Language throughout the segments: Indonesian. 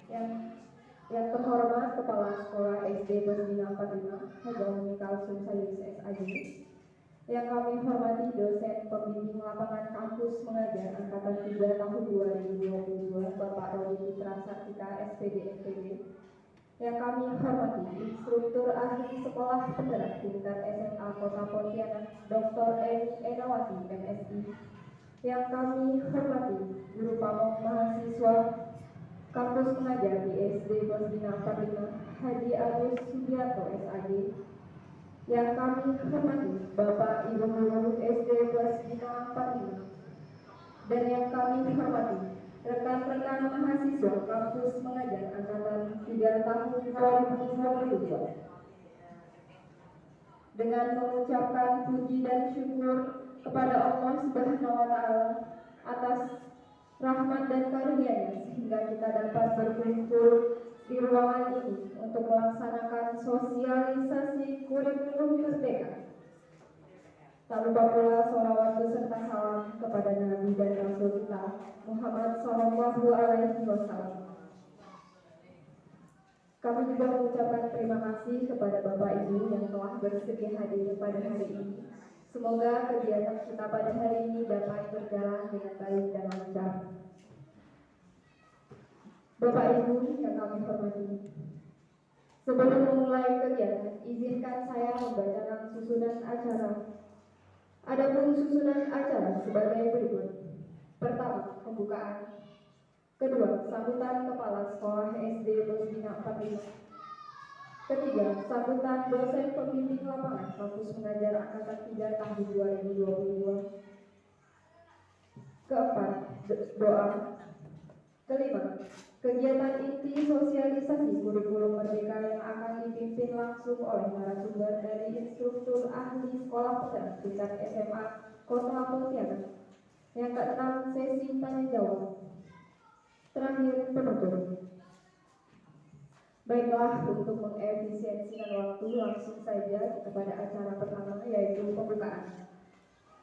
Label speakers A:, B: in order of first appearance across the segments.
A: Yang yang terhormat Kepala Sekolah SD Berbina 45 Haji Kalsum Sayus SAG, yang kami hormati dosen pembimbing lapangan kampus mengajar Angkatan 3 tahun 2022 Bapak Rodi Putra Sartika SPD NPB, yang kami hormati instruktur ahli sekolah penggerak tingkat SMA Kota Pontianak Dr. Eni Enawati MSI, yang kami hormati guru pamong mahasiswa kampus mengajar di SD Berbina 45 Haji Agus Subianto SAG, yang kami hormati Bapak Ibu Guru SD Berbina 45, dan yang kami hormati rekan-rekan mahasiswa kampus mengajar Angkatan 3 tahun 2022. Dengan mengucapkan puji dan syukur kepada Allah Subhanahu wa Ta'ala atas rahmat dan karunia-Nya sehingga kita dapat berkumpul di ruangan ini untuk melaksanakan sosialisasi kurikulum merdeka. Tak lupa pula sholawat beserta salam kepada Nabi dan Rasul kita Muhammad Sallallahu Alaihi Wasallam. Kami juga mengucapkan terima kasih kepada Bapak Ibu yang telah bersedia hadir pada hari ini. Semoga kegiatan kita pada hari ini dapat berjalan dengan baik dan lancar. Bapak Ibu yang kami hormati, sebelum memulai kegiatan, izinkan saya membacakan susunan acara. Adapun susunan acara sebagai berikut. Pertama, pembukaan. Kedua, sambutan Kepala Sekolah SD Berbina 45. Ketiga, sambutan dosen pembimbing lapangan kampus mengajar Angkatan 3 tahun 2022. Keempat, doa. Kelima, kegiatan inti sosialisasi kurikulum merdeka yang akan dipimpin langsung oleh narasumber dari instruktur ahli sekolah penggerak tingkat SMA Kota Pontianak. Yang keenam, sesi tanya jawab. Terakhir, penutup. Baiklah, untuk mengefisiensikan waktu, langsung saja kepada acara pertama, yaitu pembukaan.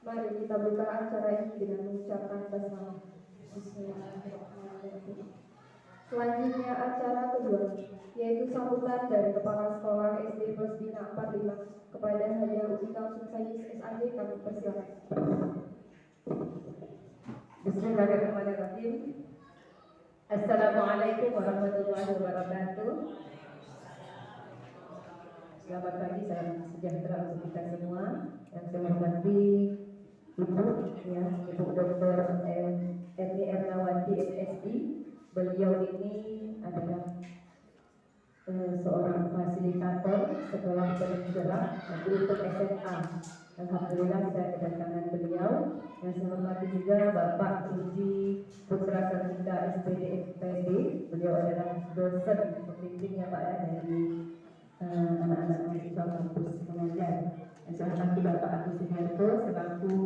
A: Mari kita buka acara ini dengan mengucapkan basmalah. Bismillahirrahmanirrahim. Selanjutnya acara kedua, yaitu sambutan dari Kepala Sekolah SD Berbina 45 kepada Haji Agus Kalsum Sayus SAG. Kami persilakan.
B: Bismillahirrahmanirrahim. Assalamualaikum warahmatullahi wabarakatuh. Selamat pagi, salam sejahtera untuk kita semua. Yang saya hormati Ibu, Ibu Dr. Eni Ernawati MSI. Beliau ini adalah seorang fasilitator sekolah penggerak untuk SMA. Alhamdulillah saya kedatangan beliau. Yang saya hormati juga Bapak Rudi Putra Sartika SPD NPB. Beliau adalah dosen pembimbingnya Pak dari anak-anak mahasiswa kampus mengajar. Yang saya hormati Bapak Agus Subianto selaku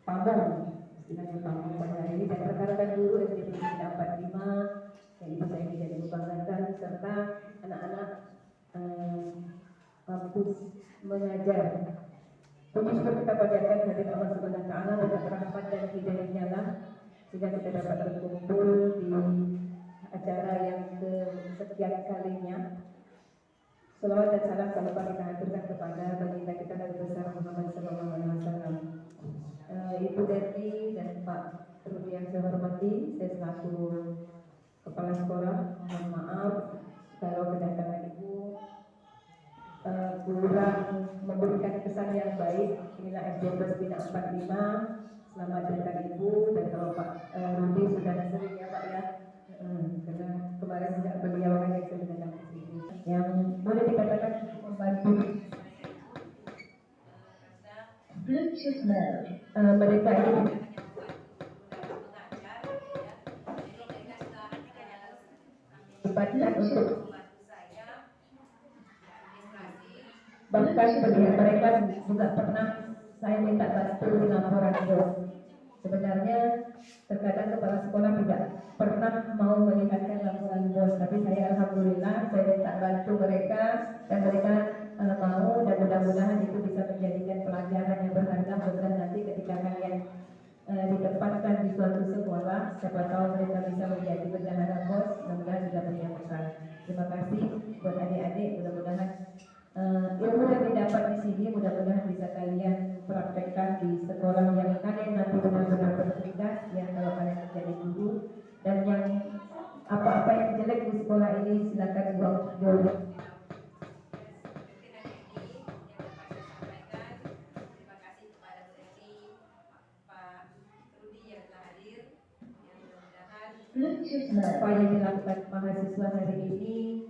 B: pamong, istilahnya pamong pada hari ini, dan rekan-rekan guru SD Berbina 45 yang ibu saya menjadi membanggakan, serta anak-anak kampus mengajar. Puji syukur kita panjatkan kepada Allah Subhanahu wa Ta'ala atas rahmat dan hidayahnya lah sehingga kita dapat berkumpul di acara yang kesekian kalinya. Selawat dan salam tak lupa kita haturkan kepada baginda kita Nabi besar Muhammad Sallallahu Alaihi Wasallam. Ibu Deti dan Pak Rudi yang saya hormati, saya selaku Kepala Sekolah mohon maaf kalau kedatangan Ibu kurang memberikan kesan yang baik. Inilah SD Berbina 45. Selamat datang Ibu, dan kalau Pak Rudi sudah sering ya Pak ya, karena kemarin tidak beliau yang sudah datang ke sini, yang boleh dikatakan membantu Bluetooth mode. Mereka ini dibatkan untuk bahkan mereka juga pernah saya minta bantu laporan bos. Sebenarnya terkadang kepala sekolah tidak pernah mau meningkatkan laporan bos, tapi saya alhamdulillah saya minta bantu mereka dan mereka mau, dan mudah-mudahan itu bisa menjadikan pelajaran yang berharga. Mudah-mudahan nanti ketika kalian ditempatkan di suatu sekolah, siapa tahu mereka bisa menjadi bendahara bos. Mudah-mudahan Dan yang apa-apa yang jelek di sekolah ini silakan buang jauh.
C: Terima kasih kepada Bu Esti, Pak Rudi yang telah hadir, yang mudah-mudahan
B: Apa yang dilakukan mahasiswa hari ini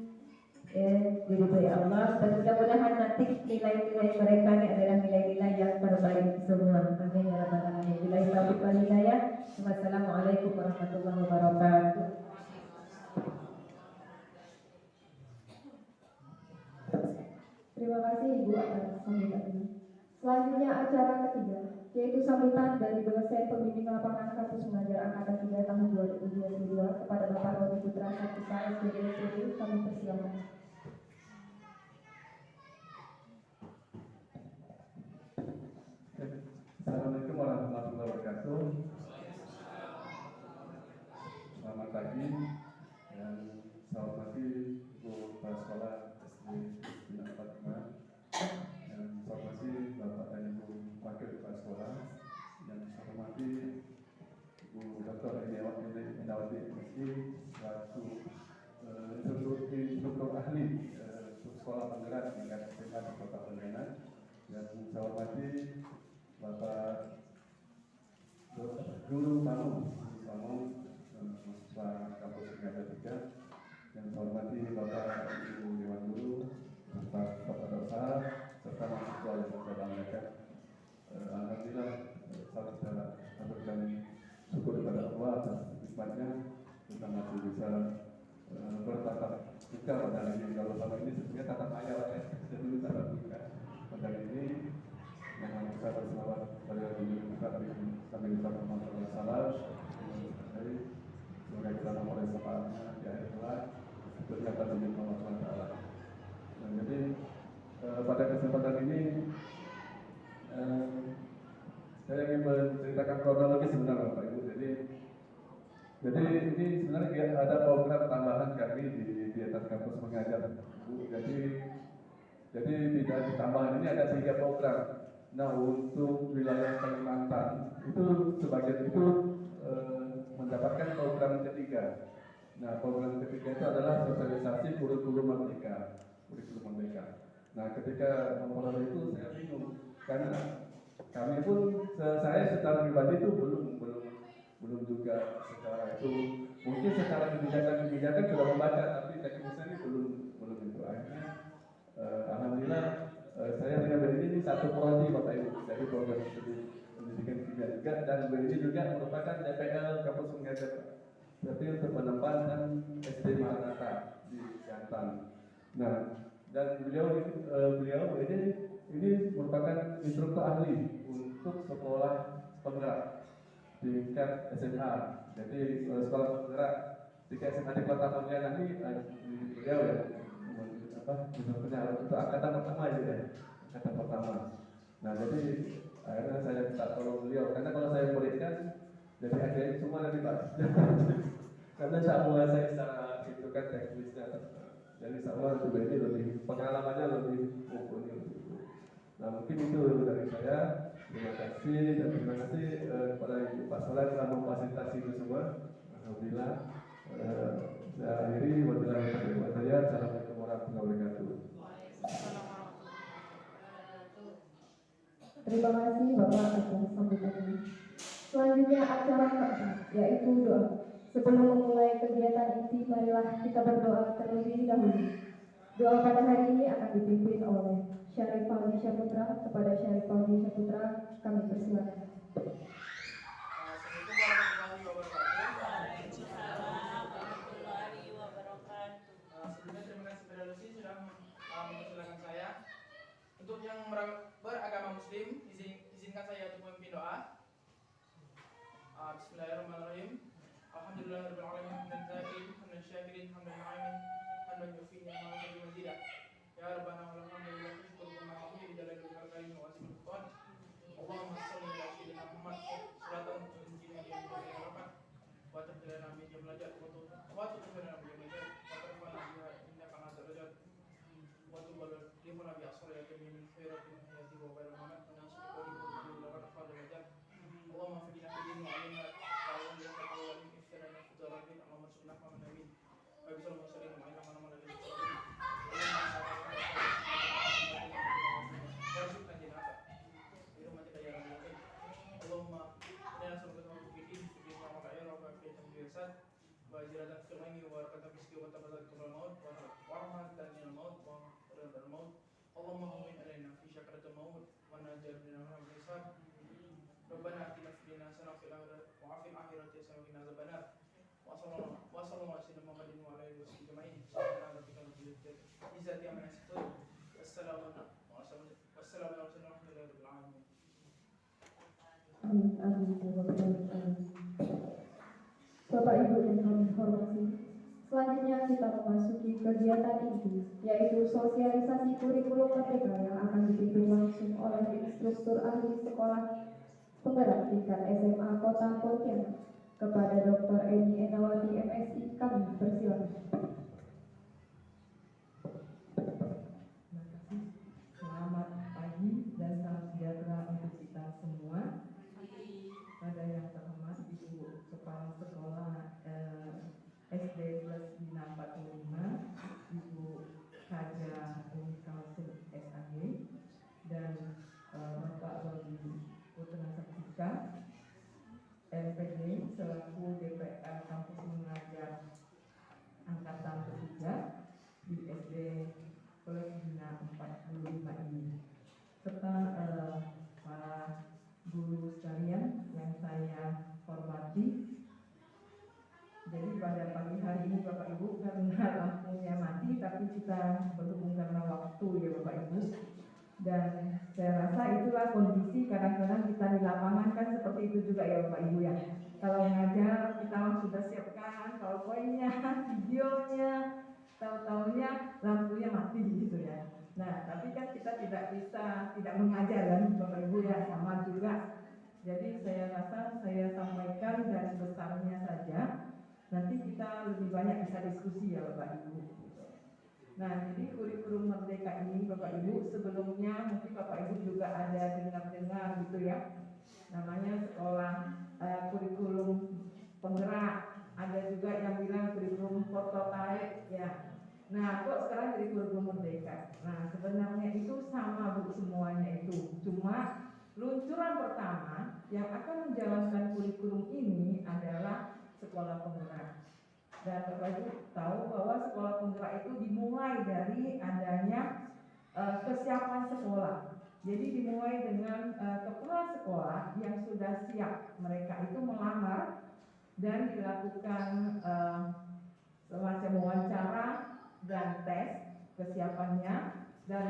B: diridhoi Allah, dan mudah-mudahan nanti nilai-nilai mereka ini adalah nilai-nilai yang terbaik semua. Amin ya rabbal alamin. Billahi taufiq wal hidayah. Wassalamualaikum warahmatullahi wabarakatuh.
A: Terima kasih Ibu atas sambutannya. Selanjutnya acara ketiga, yaitu sambutan dari dosen pembimbing lapangan kampus mengajar angkatan 3 tahun 2022 kepada Bapak Rodi Putra Saktika SDD. Kami persilakan.
D: Assalamualaikum warahmatullahi wabarakatuh. Selamat pagi yang saya hormati Ibu Kepala Sekolah SD Bina Fatima, yang saya hormati Bapak dan Ibu Wakil Kepala Sekolah, yang saya hormati Ibu Dr. Endawati MSc selaku instruktur ahli untuk sekolah penggerak tingkat SMA di Kota Pontianak, yang saya hormati Bapak Guru Tamu mahasiswa kampus Negara 3, yang saya hormati Bapak Ibu Dewan Guru, serta Bapak Dosa, serta mahasiswa yang saya banggakan. Alhamdulillah, saya bisa berikan syukur kepada Allah atas nikmatnya kita masih bisa bertatap muka pada hari ini. Kalau selama ini sebenarnya tatap maya lah ya, jadi tatap muka pada hari ini. Yang kita berselawat pada diri kita sambil kita bermasalah salam. Semoga kita memulai syafaatnya di akhir kelak berkata demi Allah SWT. Nah, jadi pada kesempatan ini saya ingin menceritakan kronologi sebenarnya Bapak Ibu. Jadi ini sebenarnya ada program tambahan kami di atas kampus mengajar Bu. Jadi tidak di tambahan ini ada 3 program. Nah, untuk wilayah Kalimantan itu sebagian itu mendapatkan program ketiga. Nah, program ketiga itu adalah sosialisasi kurikulum merdeka. Nah, ketika memperoleh itu saya bingung karena kami pun saya secara pribadi itu belum juga secara itu, mungkin secara kebijakan sudah membaca, tapi teknisnya ini belum itu. Akhirnya alhamdulillah saya dengan ini satu prodi Bapak Ibu dari program studi pendidikan kimia juga, dan ini juga merupakan DPL kampus mengajar berarti untuk penempatan SD Maranatha di Siantan. Nah, dan beliau ini merupakan instruktur ahli untuk sekolah penggerak tingkat SMA. Jadi sekolah penggerak tingkat SMA di Kota Pontianak ini beliau ya instrukturnya untuk angkatan pertama aja ya, angkatan pertama. Nah, jadi akhirnya saya minta tolong beliau karena kalau saya muridkan jadi akhirnya semua nanti Pak karena saya menguasai secara itu kan teknisnya. Jadi sama juga ini lebih pengalamannya lebih mumpuni untuk itu. Nah, mungkin itu dari saya. Terima kasih dan terima kasih kepada Ibu Pak Solan telah memfasilitasi itu semua. Alhamdulillah. Saya akhiri wabillahi taufiq wal hidayah. Assalamualaikum warahmatullahi wabarakatuh.
A: Terima kasih Bapak atas sambutannya. Selanjutnya acara keempat, yaitu doa. Sebelum memulai kegiatan inti, marilah kita berdoa terlebih dahulu. Doa pada hari ini akan dipimpin oleh Syarif Fauzi Syaputra. Kepada Syarif Fauzi Syaputra, kami persilakan.
E: Assalamualaikum warahmatullahi wabarakatuh. Sebelumnya terima kasih kepada Lucy sudah mempersilahkan saya. Untuk yang beragama Muslim, izinkan saya untuk memimpin doa. Bismillahirrahmanirrahim. Alhamdulillahirabbil alamin, hamdan zakirin, hamdan syakirin, hamdan na'imin, hamdan yufi ni'amahu wa mazidah. Ya Rabbana wa alhamdulillah syukur wa ma'afi bi jalali al-karim wa asmul sultan. Allahumma shalli ala sayyidina Muhammad salatan tunjina bi al-rahmat wa tahdilana bi belajar wa tuqina bi belajar wa tarfana biha innaka ala darajat wa tuballighuna bi asrarika min khairatin hayati wa barakatuh wa nasbiqu bi laqad fadala. Allahumma fidina fi din wa alimna ta'awun bi taqwa wa min iftirana fi وبصلى المرسلين وعلى من امر بالمرسلين وارزقنا جناته برحمتك يا رب العالمين. اللهم انا نسالك التوفيق في الدين سبحانه وتعالى وعافيه في الجسد وزيادة في العلم وبركة في الرزق وتبذل قبل الموت ورحمة عند الموت ورضا الموت. اللهم هون علينا في شكرة الموت ونجر من الحساب. ربنا اتنا في الدنيا حسنة وفي الآخرة حسنة وقنا عذاب النار. وصلى الله على سيدنا محمد وعلى آله وصحبه أجمعين. سبحان ربك رب العزة عما يصفون والسلام على المرسلين والحمد لله رب العالمين.
A: Amin, amin, amin. Bapak Ibu yang kami hormati, selanjutnya kita memasuki kegiatan inti, yaitu sosialisasi kurikulum merdeka yang akan dipimpin langsung oleh instruktur ahli sekolah penggerak tingkat SMA Kota Pontianak. Kepada Dr. Eni Endawati MSI kami persilakan.
B: Terima kasih. Selamat pagi dan salam sejahtera untuk kita semua. Pada yang terhormat Ibu Kepala Sekolah SD Plus Bina 45, Ibu Haja Umi Kalsum SAG, dan Bapak Rodi Putra Saktika MPD selaku DPR Kampus Mengajar Angkatan ketiga di SD Plus Bina 45 ini, serta para guru sekalian yang saya hormati. Jadi pada pagi hari ini Bapak Ibu, karena lampunya mati tapi kita berhubung karena waktu ya Bapak Ibu, dan saya rasa itulah kondisi kadang-kadang kita di lapangan kan seperti itu juga ya Bapak Ibu ya. Kalau ngajar kita sudah siapkan PowerPoint-nya, videonya, tahu-tahunya lampunya mati gitu ya. Nah, tapi kan kita tidak mengajar kan Bapak Ibu ya, sama juga. Jadi saya rasa saya sampaikan garis besarnya saja. Nanti kita lebih banyak bisa diskusi ya Bapak Ibu. Nah, jadi kurikulum merdeka ini Bapak Ibu, sebelumnya mungkin Bapak Ibu juga ada dengar-dengar gitu ya. Namanya sekolah kurikulum penggerak, ada juga yang bilang kurikulum prototipe ya. Nah, kok sekarang jadi kurikulum merdeka? Nah, sebenarnya itu sama Bu semuanya itu. Cuma luncuran pertama yang akan menjalankan kurikulum ini adalah sekolah penggerak. Dan Bapak Ibu tahu bahwa sekolah penggerak itu dimulai dari adanya kesiapan sekolah. Jadi dimulai dengan kepala sekolah yang sudah siap, mereka itu melamar dan dilakukan semacam wawancara dan tes kesiapannya dan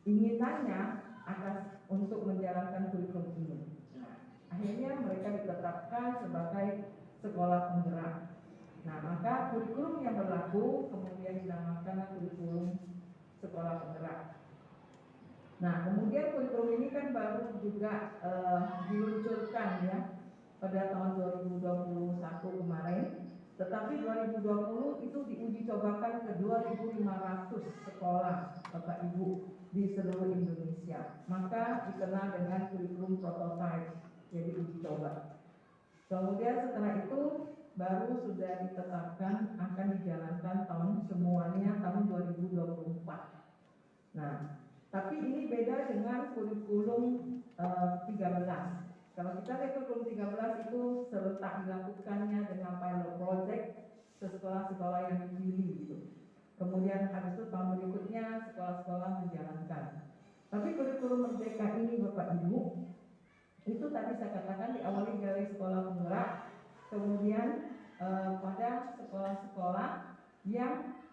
B: keinginannya akan untuk menjalankan kurikulum ini. Akhirnya mereka ditetapkan sebagai sekolah penggerak. Nah, maka kurikulum yang berlaku kemudian dinamakan kurikulum sekolah penggerak. Nah, kemudian kurikulum ini kan baru juga diluncurkan ya pada tahun 2021 kemarin. Tetapi 2020 itu diuji cobakan ke 2.500 sekolah Bapak Ibu di seluruh Indonesia. Maka dikenal dengan kurikulum prototipe, jadi uji coba. Kemudian setelah itu baru sudah ditetapkan akan dijalankan semuanya tahun 2024. Nah, tapi ini beda dengan kurikulum 13. Kalau kita lihat kurikulum 13 itu serentak dilakukannya dengan pilot project ke sekolah-sekolah yang dipilih gitu. Kemudian habis itu tahun berikutnya sekolah-sekolah menjalankan. Tapi kurikulum merdeka ini Bapak Ibu, itu tadi saya katakan diawali dari sekolah penggerak, kemudian pada sekolah-sekolah yang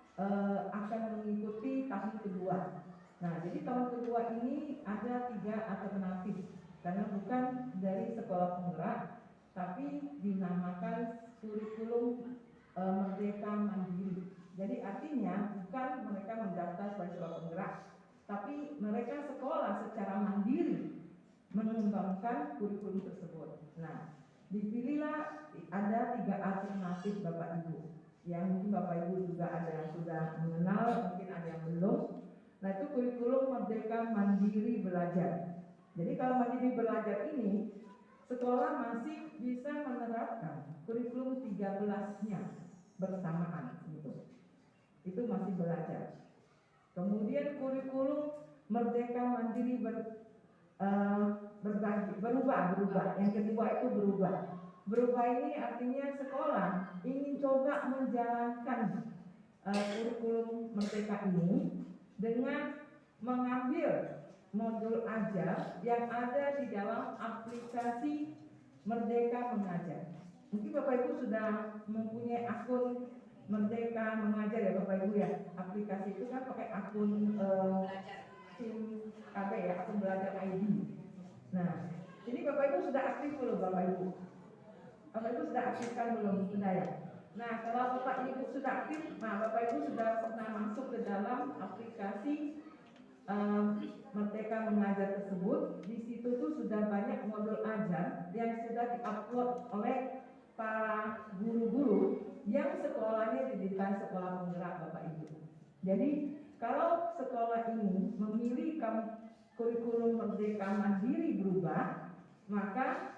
B: akan mengikuti tahun kedua. Nah, jadi tahun kedua ini ada 3 alternatif. Karena bukan dari sekolah penggerak, tapi dinamakan kurikulum merdeka mandiri. Jadi artinya bukan mereka mendaftar sebagai sekolah penggerak, tapi mereka sekolah secara mandiri mengembangkan kurikulum tersebut. Nah, dipilihlah ada 3 alternatif Bapak Ibu. Yang mungkin Bapak Ibu juga ada yang sudah mengenal, mungkin ada yang belum. Nah, itu kurikulum merdeka mandiri belajar. Jadi kalau mandiri belajar ini, sekolah masih bisa menerapkan kurikulum 13-nya. bersamaan gitu. Itu masih belajar. Kemudian kurikulum Merdeka Mandiri berubah. Yang kedua itu berubah. Berubah ini artinya sekolah ingin coba menjalankan kurikulum Merdeka ini dengan mengambil modul ajar yang ada di dalam aplikasi Merdeka Mengajar. Mungkin Bapak Ibu sudah mempunyai akun Merdeka Mengajar ya Bapak Ibu ya. Aplikasi itu kan pakai akun SIM KB ya, akun belajar ID. Nah, ini Bapak Ibu sudah aktif belum Bapak Ibu? Bapak Ibu sudah aktifkan belum? Sudah ya? Nah, kalau Bapak Ibu sudah aktif, nah Bapak Ibu sudah pernah masuk ke dalam aplikasi Merdeka Mengajar tersebut. Di situ tuh sudah banyak modul ajar yang sudah diupload oleh para guru-guru yang sekolahnya didikan sekolah penggerak Bapak Ibu. Jadi kalau sekolah ini memilih kurikulum Merdeka Mandiri berubah, maka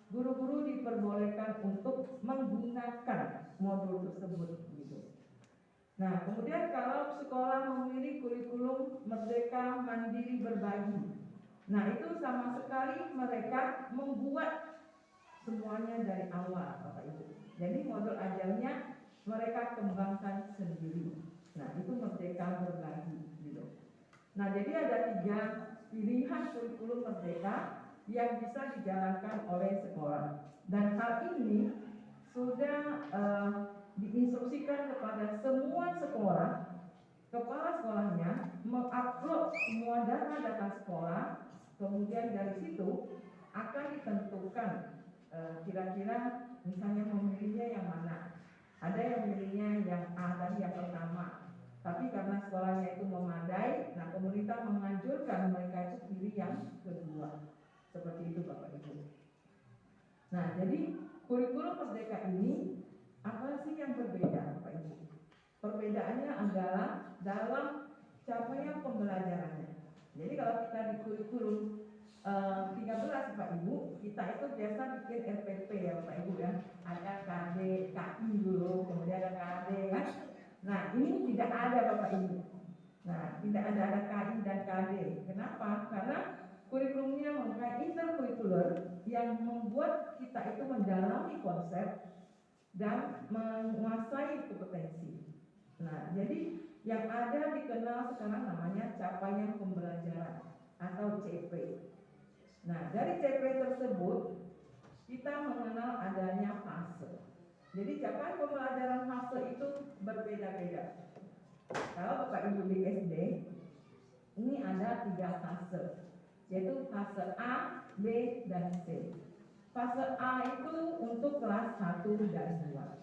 B: guru-guru diperbolehkan untuk menggunakan modul tersebut gitu. Nah, kemudian kalau sekolah memilih kurikulum Merdeka Mandiri Berbagi, nah itu sama sekali mereka membuat semuanya dari awal Bapak Ibu. Jadi modul ajarnya mereka kembangkan sendiri. Nah, itu Merdeka Berbagi gitu. Nah, jadi ada 3 pilihan kurikulum Merdeka yang bisa dijalankan oleh sekolah. Dan hal ini sudah diinstruksikan kepada semua sekolah, kepala sekolahnya mengupload semua data sekolah, kemudian dari situ akan ditentukan kira-kira misalnya memilihnya yang mana. Ada yang memilihnya yang A tadi yang pertama, tapi karena sekolahnya itu memadai, nah pemerintah menganjurkan mereka itu pilih yang kedua. Seperti itu Bapak Ibu. Nah, jadi kurikulum Merdeka ini apa sih yang berbeda Bapak Ibu? Perbedaannya adalah dalam capaian pembelajarannya. Jadi kalau kita di kurikulum 13 Bapak Ibu, kita itu biasa bikin RPP ya Bapak Ibu ya. Ada KD, KI dulu, kemudian ada KD kan. Nah, ini tidak ada Bapak Ibu. Nah, tidak ada KI dan KD. Kenapa? Karena kurikulumnya menggunakan interkurikuler yang membuat kita itu mendalami konsep dan menguasai kompetensi. Nah, jadi yang ada dikenal sekarang namanya capaian pembelajaran atau CP. Nah, dari CP tersebut kita mengenal adanya fase. Jadi capaian pembelajaran fase itu berbeda-beda. Kalau Bapak Ibu di SD, ini ada 3 fase, yaitu fase A, B, dan C. Fase A itu untuk kelas 1 dan 2.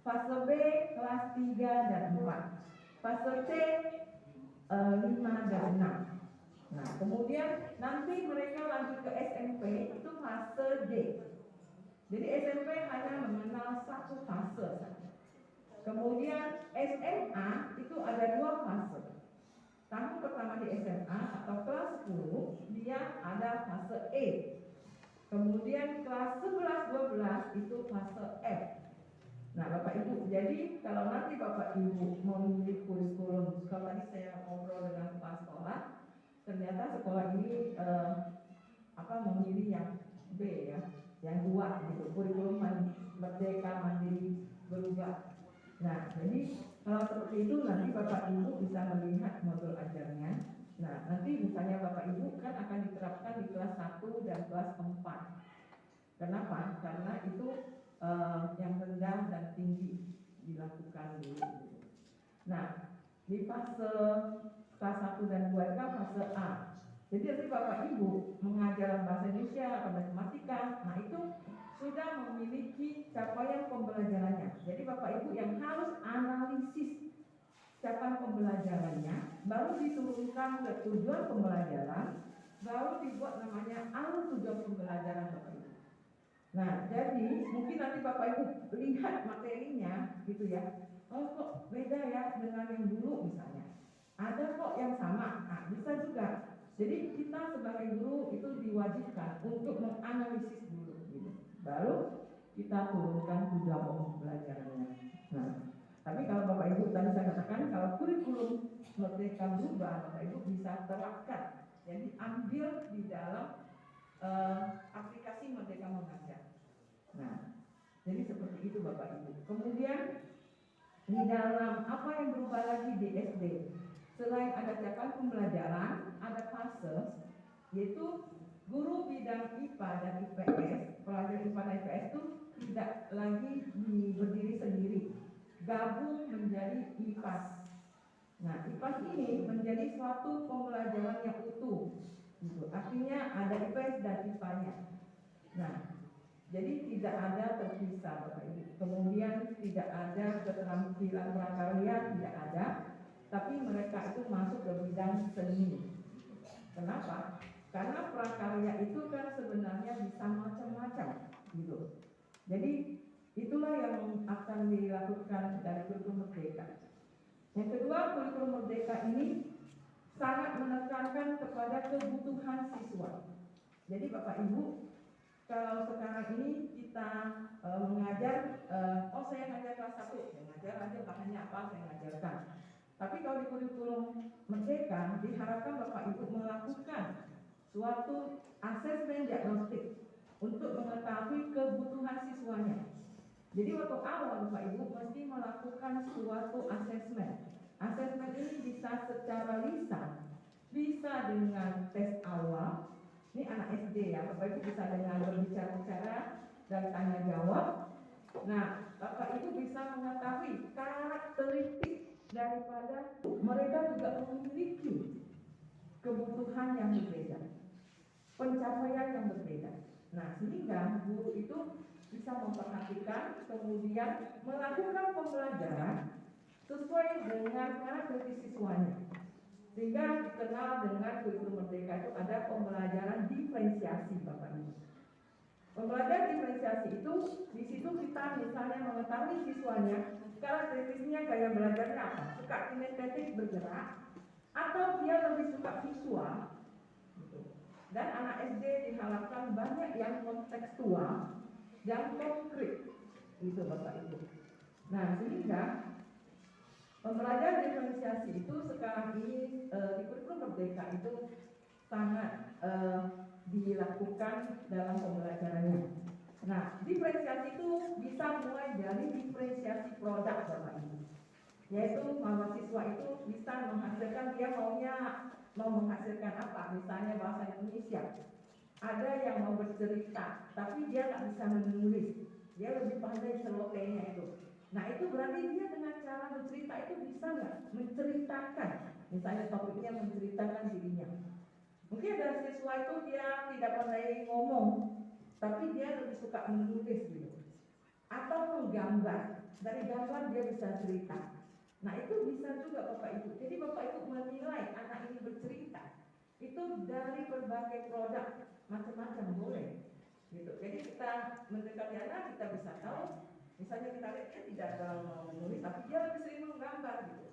B: Fase B kelas 3 dan 4. Fase C 5 dan 6. Nah, kemudian nanti mereka lanjut ke SMP itu fase D. Jadi SMP hanya mengenal 1 fase. Kemudian SMA itu ada 2 fase. Tahun pertama di SMA atau kelas 10 dia ada fase E. Kemudian kelas 11-12 itu fase F. Nah Bapak Ibu, jadi kalau nanti Bapak Ibu memilih kurikulum, kalau tadi saya ngobrol dengan kepala sekolah, ternyata sekolah ini memilih yang B ya, yang 2 gitu, kurikulum Merdeka Mandiri Berubah. Nah jadi kalau seperti itu nanti Bapak Ibu bisa melihat modul ajarnya. Nah nanti misalnya Bapak Ibu kan akan diterapkan di kelas 1 dan kelas 4. Kenapa? Karena itu yang rendah dan tinggi dilakukan dulu. Nah di fase kelas 1 dan 2 itu kan fase A. Jadi nanti Bapak Ibu mengajar bahasa Indonesia atau matematika, nah itu sudah memiliki capaian pembelajarannya. Jadi Bapak Ibu yang harus analisis capaian pembelajarannya, baru diturunkan ke tujuan pembelajaran, baru dibuat namanya alur tujuan pembelajaran Bapak Ibu. Nah, jadi mungkin nanti Bapak Ibu lihat materinya gitu ya. Oh kok beda ya dengan yang dulu misalnya. Ada kok yang sama, nah bisa juga. Jadi kita sebagai guru itu diwajibkan untuk menganalisis dulu gitu. Baru
F: kita turunkan ke dalam pembelajarannya. Nah, tapi kalau Bapak Ibu tadi saya katakan kalau kurikulum Merdeka berubah, Bapak Ibu bisa terapkan, jadi ambil di dalam aplikasi Merdeka Mengajar. Nah, jadi seperti itu Bapak Ibu. Kemudian di dalam apa yang berubah lagi di SD, selain ada capaian pembelajaran, ada fase, yaitu guru bidang IPA dan IPS, pelajar IPA dan IPS itu tidak lagi berdiri sendiri, gabung menjadi IPAS. Nah, IPAS ini menjadi suatu pembelajaran yang utuh, gitu. Artinya ada IPS dan IPA-nya. Nah, jadi tidak ada terpisah Bapak Ibu. Kemudian tidak ada keterampilan prakarya, tidak ada, tapi mereka itu masuk ke bidang seni. Kenapa? Karena prakarya itu kan sebenarnya bisa macam-macam, gitu. Jadi itulah yang akan dilakukan dari kurikulum Merdeka. Yang kedua, kurikulum Merdeka ini sangat menekankan kepada kebutuhan siswa. Jadi Bapak Ibu, kalau sekarang ini kita mengajar, saya ngajar kelas 1, saya ngajar aja bahannya apa, saya ngajarkan. Tapi kalau di kurikulum Merdeka diharapkan Bapak Ibu melakukan suatu asesmen diagnostik untuk mengetahui kebutuhan siswanya. Jadi waktu awal Bapak Ibu mesti melakukan suatu asesmen. Asesmen ini bisa secara lisan, bisa dengan tes awal. Ini anak SD ya, Bapak Ibu bisa dengan berbicara-bicara dan tanya jawab. Nah, Bapak Ibu bisa mengetahui karakteristik daripada mereka juga memiliki kebutuhan yang berbeda, pencapaian yang berbeda. Nah, sehingga guru itu bisa memperhatikan, kemudian melakukan pembelajaran sesuai dengan karakteristik siswanya. Sehingga dikenal dengan kurikulum Merdeka itu ada pembelajaran diferensiasi Bapak Ibu. Pembelajaran diferensiasi itu di situ kita misalnya mengetahui siswanya karakteristiknya gaya belajarnya apa, suka kinestetik bergerak atau dia lebih suka visual. Dan anak SD diharapkan banyak yang kontekstual, yang konkret, itu Bapak Ibu. Nah, sehingga pembelajaran diferensiasi itu sekarang ini di kurikulum Merdeka itu sangat dilakukan dalam pembelajarannya. Nah, diferensiasi itu bisa mulai dari diferensiasi produk Bapak Ibu, yaitu mahasiswa itu bisa menghasilkan dia mau menghasilkan apa, misalnya bahasa Indonesia. Ada yang mau bercerita, tapi dia tak bisa menulis, dia lebih pandai celotehnya itu. Nah, itu berarti dia dengan cara bercerita itu bisa nggak menceritakan, misalnya topiknya menceritakan dirinya. Mungkin ada siswa itu dia tidak pandai ngomong, tapi dia lebih suka menulis gitu, atau menggambar. Dari gambar dia bisa cerita. Nah, itu bisa juga Bapak Ibu. Jadi Bapak Ibu menilai anak ini bercerita itu dari berbagai produk, macam-macam boleh gitu. Jadi kita mendekati anak, kita bisa tahu, misalnya kita lihat dia tidak terlalu mau menulis, tapi dia lebih sering menggambar gitu.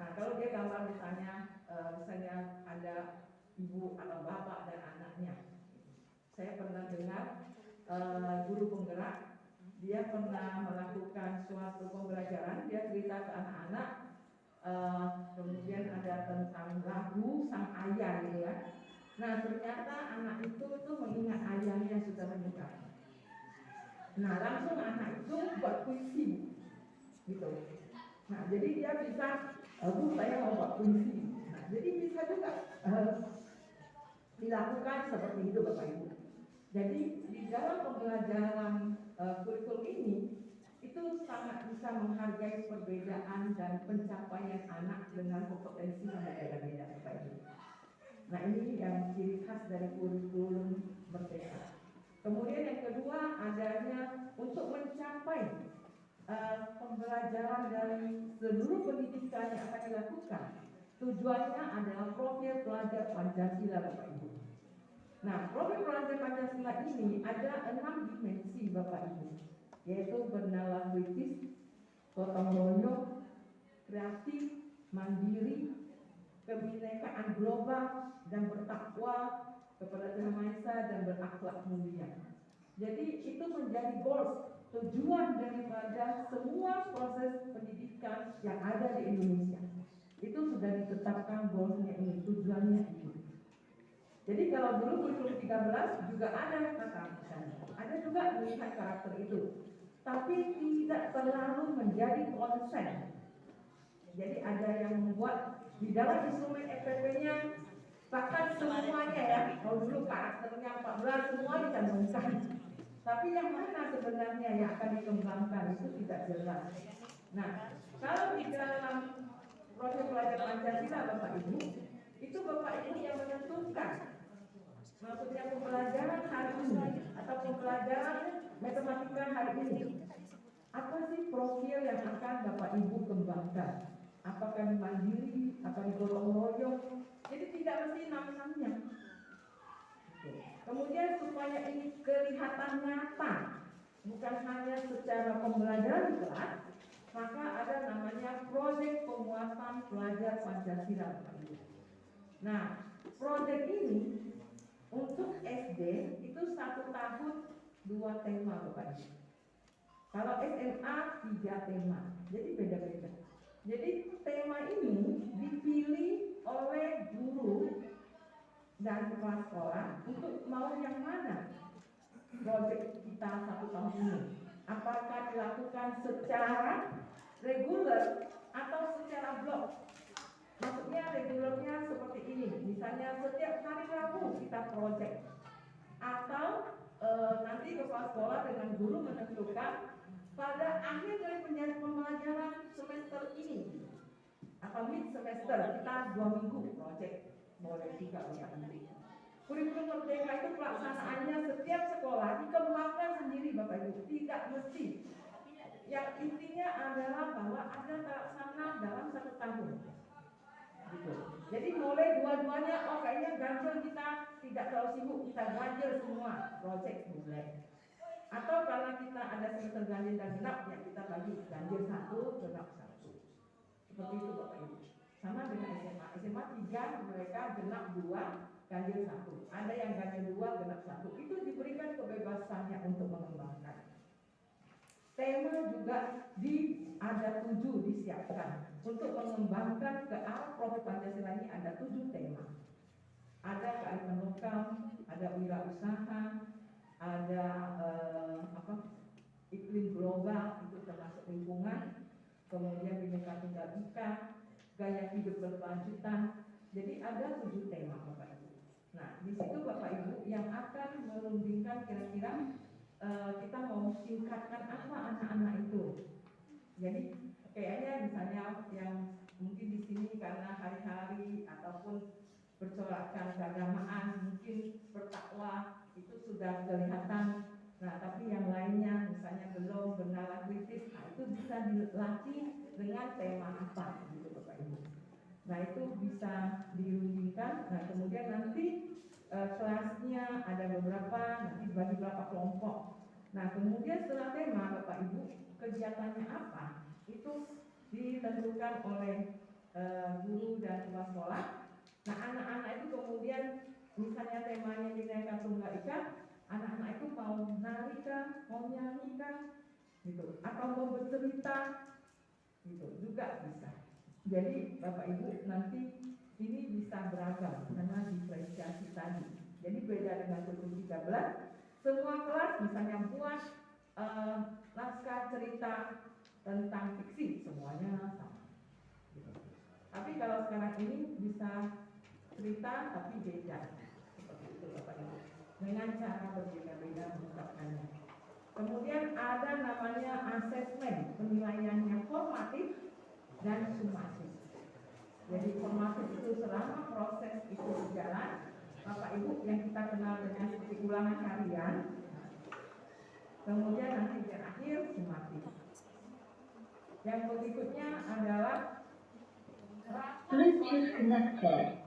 F: Nah, kalau dia gambar misalnya ada ibu atau bapak dan anaknya. Saya pernah dengar guru penggerak, dia pernah melakukan suatu pembelajaran, dia cerita ke anak-anak, kemudian ada tentang lagu sang ayah gitu ya. Nah, ternyata anak itu mengingat ayahnya sudah meninggal. Nah, langsung anak itu buat puisi gitu. Nah, jadi dia bisa, Bu, saya mau buat puisi. Nah, jadi bisa juga dilakukan seperti itu Bapak Ibu. Jadi di dalam pembelajaran kurikulum ini itu sangat bisa menghargai perbedaan dan pencapaian anak dengan kompetensi yang berbeda-beda Bapak Ibu. Nah, ini yang ciri khas dari kurikulum Merdeka. Kemudian yang kedua adanya untuk mencapai pembelajaran dari seluruh pendidikan yang akan dilakukan. Tujuannya adalah profil pelajar Pancasila Bapak Ibu. Nah, profil pelajar Pancasila ini ada 6 dimensi Bapak Ibu, yaitu bernalar kritis, gotong royong, kreatif, mandiri, kebinekaan global, dan bertakwa kepada Tuhan Maha Esa dan berakhlak mulia. Jadi itu menjadi goals, tujuan daripada semua proses pendidikan yang ada di Indonesia. Itu sudah ditetapkan goalsnya ini, tujuannya ini. Jadi kalau dulu kurikulum 13 juga ada kata misalnya, ada juga melihat karakter itu, tapi tidak terlalu menjadi konsen. Jadi ada yang membuat di dalam instrumen FPP-nya bahkan semuanya ya, kalau dulu karakternya 14 semua dicantumkan. Tapi yang mana sebenarnya yang akan dikembangkan itu tidak jelas. Nah, kalau di dalam proses belajar Pancasila Bapak Ibu, itu Bapak Ibu yang menentukan. Maksudnya pembelajaran hari ini atau pembelajaran matematika hari ini. Apa sih profil yang akan Bapak Ibu kembangkan? Apakah mandiri, apa digotong royong? Jadi tidak mesti nama-namanya. Kemudian supaya ini kelihatan nyata, bukan hanya secara pembelajaran di kelas, maka ada namanya proyek penguatan pelajar Pancasila. Nah, proyek ini untuk SD itu 1 tahun 2 tema Bapak Ibu. Kalau SMA 3 tema, jadi beda-beda. Jadi tema ini dipilih oleh guru dan kepala sekolah untuk mau yang mana proyek kita 1 tahun ini. Apakah dilakukan secara reguler atau secara blok? Maksudnya regulernya seperti ini, misalnya setiap hari Rabu kita proyek, atau nanti kepala sekolah dengan guru menentukan pada akhir dari pembelajaran semester ini atau mid semester kita 2 minggu proyek. Boleh juga Bapak Ibu. Kurikulum Merdeka itu pelaksanaannya setiap sekolah dikembangkan sendiri Bapak Ibu, tidak mesti. Yang intinya adalah bahwa ada terlaksana dalam 1 tahun. Gitu. Jadi boleh dua-duanya, oh kayaknya ganjil kita tidak terlalu sibuk, kita ganjil semua proyek boleh. Atau karena kita ada semester ganjil dan genap, ya kita bagi ganjil 1, genap 1. Seperti itu Bapak Ibu. Sama dengan SMA. SMA 3 mereka genap 2, ganjil 1. Ada yang ganjil 2, genap 1. Itu diberikan kebebasannya untuk mengembangkan. Tema juga ada 7 disiapkan untuk mengembangkan ke arah profil Pancasila ini ada 7 tema. Ada kearifan lokal, ada wirausaha, ada iklim global itu termasuk lingkungan, kemudian Bhinneka Tunggal Ika, gaya hidup berkelanjutan. Jadi ada 7 tema Bapak Ibu. Nah di situ Bapak Ibu yang akan merundingkan kira-kira kita mau tingkatkan apa anak-anak itu. Jadi kayaknya misalnya yang mungkin di sini karena hari-hari ataupun bercorakkan keagamaan, mungkin bertakwa itu sudah kelihatan. Nah tapi yang lainnya misalnya belum bernalar kritis, nah itu bisa dilatih dengan tema apa gitu Bapak Ibu. Nah itu bisa dirundingkan. Nah kemudian nanti kelasnya ada beberapa, nanti dibagi berapa kelompok. Nah kemudian setelah tema Bapak Ibu kegiatannya apa itu ditentukan oleh guru dan kepala sekolah. Nah anak-anak itu kemudian misalnya temanya Bhinneka Tunggal Ika, anak-anak itu mau nari kah, mau nyanyi kah, gitu, atau mau bercerita, gitu juga bisa. Jadi Bapak Ibu nanti ini bisa beragam karena diferensiasi tadi. Jadi beda dengan kurikulum 13, semua kelas misalnya buat naskah cerita tentang fiksi semuanya sama. Gitu. Tapi kalau sekarang ini bisa cerita tapi beda, seperti itu Bapak Ibu, dengan cara berbeda-beda mengungkapkannya. Kemudian ada namanya asesmen, penilaiannya formatif dan sumatif. Jadi formatif itu selama proses itu berjalan, Bapak Ibu yang kita kenal dengan seperti ulangan harian. Kemudian nanti di akhir sumatif. Yang berikutnya adalah
G: Bluetooth connected.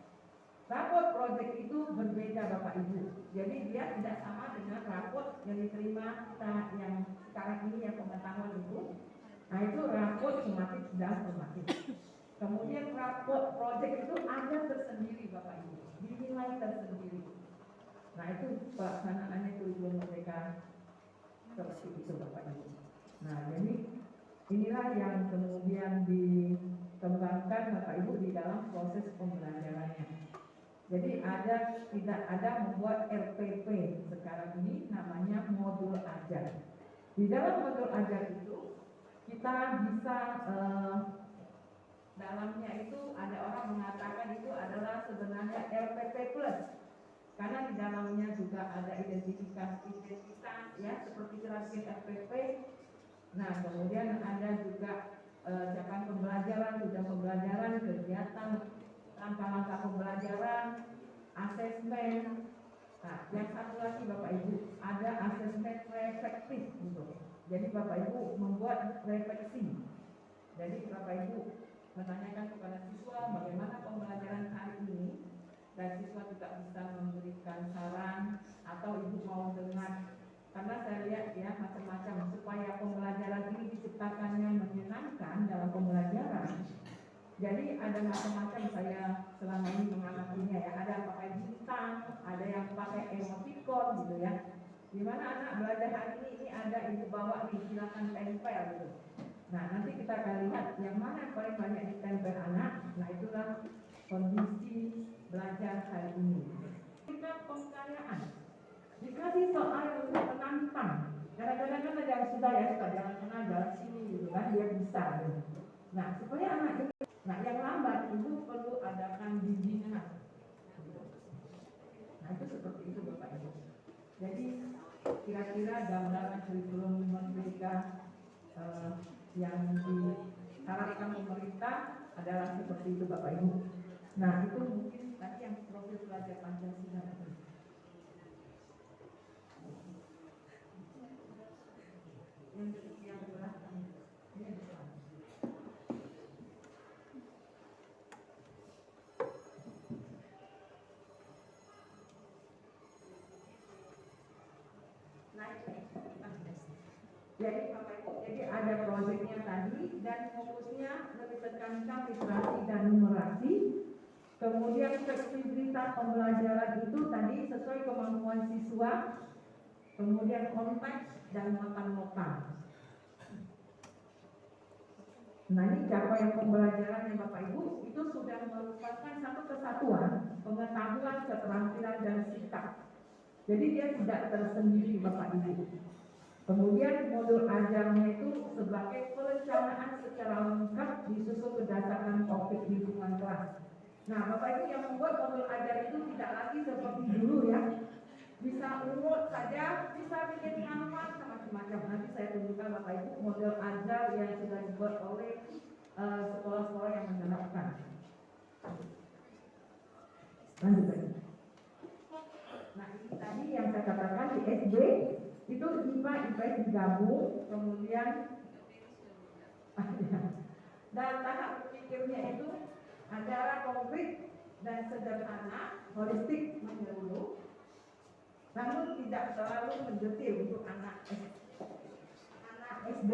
F: raport proyek itu berbeda Bapak Ibu. Jadi dia tidak sama dengan raport yang diterima kita yang sekarang ini yang pengetahuan itu. Nah itu raport sumatif dan formatif. Kemudian raport proyek itu ada tersendiri Bapak Ibu, dinilai tersendiri. Nah itu pelaksanaannya kurikulum Merdeka seperti itu Bapak Ibu. Nah, jadi inilah yang kemudian dikembangkan Bapak Ibu di dalam proses pembelajarannya. Jadi tidak ada membuat RPP sekarang ini namanya modul ajar. Di dalam modul ajar itu kita bisa dalamnya itu ada orang mengatakan itu adalah sebenarnya RPP plus karena di dalamnya juga ada identitas ya seperti transkrip RPP. Nah kemudian ada juga capaian pembelajaran, tujuan pembelajaran, kegiatan, langkah-langkah pembelajaran, asesmen. Nah yang satu lagi Bapak Ibu ada asesmen reflektif gitu. Jadi Bapak Ibu membuat refleksi. Jadi Bapak Ibu menanyakan kepada siswa bagaimana pembelajaran hari ini dan siswa juga bisa memberikan saran atau ibu mau dengar karena saya lihat ya macam-macam supaya pembelajaran ini diciptakannya menyenangkan dalam pembelajaran. Jadi ada macam-macam saya selama ini mengamatinya ya, ada yang pakai bintang, ada yang pakai emoticon gitu ya. Dimana anak belajar hari ini ada ibu bawa nih silakan tempel gitu. Nah nanti kita akan lihat yang mana yang paling banyak ditempel anak. Nah itulah kondisi belajar hari ini. Kita pengkaryaan dikasih soal yang menantang. Kadang-kadang kan ada yang sudah ya sudah jangan pernah jalan sini gitu kan dia bisa. Gitu. Nah supaya anak ini, nah yang lambat ibu perlu adakan bimbingan. Nah itu seperti itu Bapak Ibu. Jadi kira-kira gambaran kurikulum merdeka yang diharapkan pemerintah adalah seperti itu Bapak Ibu. Nah itu mungkin tadi yang profil pelajar Pancasila itu. Yang belakang ini depan. Jadi Bapak Ibu, jadi ada proyeknya tadi dan fokusnya lebih tekankan literasi dan numerasi. Kemudian fleksibilitas pembelajaran itu tadi sesuai kemampuan siswa. Kemudian konteks dan muatan lokal. Nah ini capaian pembelajaran yang Bapak Ibu itu sudah merupakan satu kesatuan pengetahuan, keterampilan dan sikap. Jadi dia tidak tersendiri Bapak Ibu. Kemudian modul ajarnya itu sebagai perencanaan secara lengkap disusun berdasarkan topik lingkungan kelas. Nah Bapak Ibu yang membuat modul ajar itu tidak lagi seperti dulu ya. Bisa urut saja, bisa bikin halaman macam-macam. Nanti saya tunjukkan Bapak Ibu model ajar yang sudah dibuat oleh sekolah-sekolah yang menerapkan. Lanjut lagi. Nah ini tadi yang saya katakan di SD itu IPA IPS digabung, kemudian dan tahap berpikirnya itu antara konkret dan sederhana, holistik menyeluruh. Namun tidak terlalu mendetil untuk anak SD.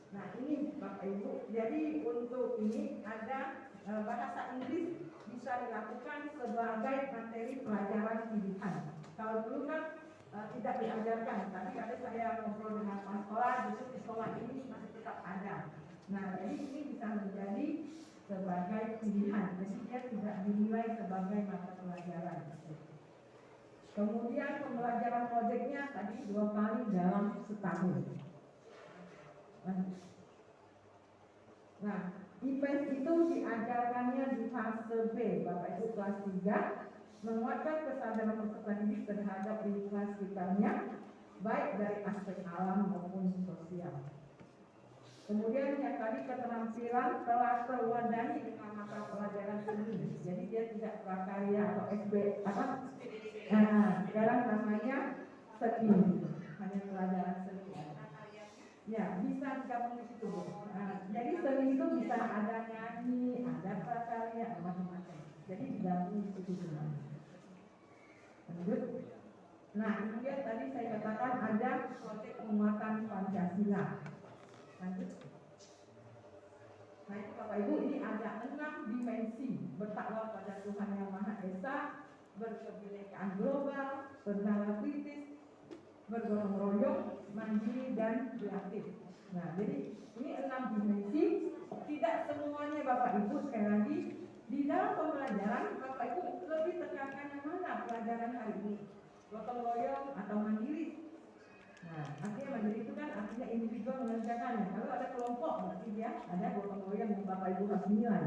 F: Nah ini Bapak Ibu, jadi untuk ini ada bahasa Inggris bisa dilakukan sebagai materi pelajaran pilihan. Kalau dulu kan tidak diajarkan, tapi ada saya ngobrol dengan kepala sekolah, justru di sekolah ini masih tetap ada. Nah, jadi ini bisa menjadi sebagai pilihan, jadi dia tidak dinilai sebagai mata pelajaran. Kemudian pembelajaran proyeknya tadi 2 kali dalam setahun. Nah, IPS itu diajarkannya di fase B, Bapak Ibu kelas 3, menguatkan kesadaran peserta didik terhadap lingkungan sekitarnya, baik dari aspek alam maupun sosial. Kemudian yang tadi keterampilan telah terwadahi dengan mata pelajaran seni, jadi dia tidak prakarya atau SB apa? Nah, sekarang namanya seni, hanya pelajaran seni. Ya, bisa digabung di situ. Nah, jadi seni itu bisa ada nyanyi, ada prakarya, macam-macam. Jadi digabung di situ semua. Lanjut. Nah, kemudian tadi saya katakan ada proyek penguatan Pancasila. Lanjut. Nah itu Bapak Ibu, ini ada 6 dimensi bertakwa pada Tuhan Yang Maha Esa, berkebinekaan global, bernama kritis, bergotong royong, mandiri dan kreatif. Nah jadi ini 6 dimensi, tidak semuanya Bapak Ibu, sekali lagi di dalam pembelajaran Bapak Ibu lebih tekankan yang mana pelajaran hari ini, gotong royong atau mandiri. Nah, artinya mandiri itu kan artinya individual mengerjakannya. Kalau ada kelompok berarti dia ada gotong royong yang Bapak Ibu harus nilai.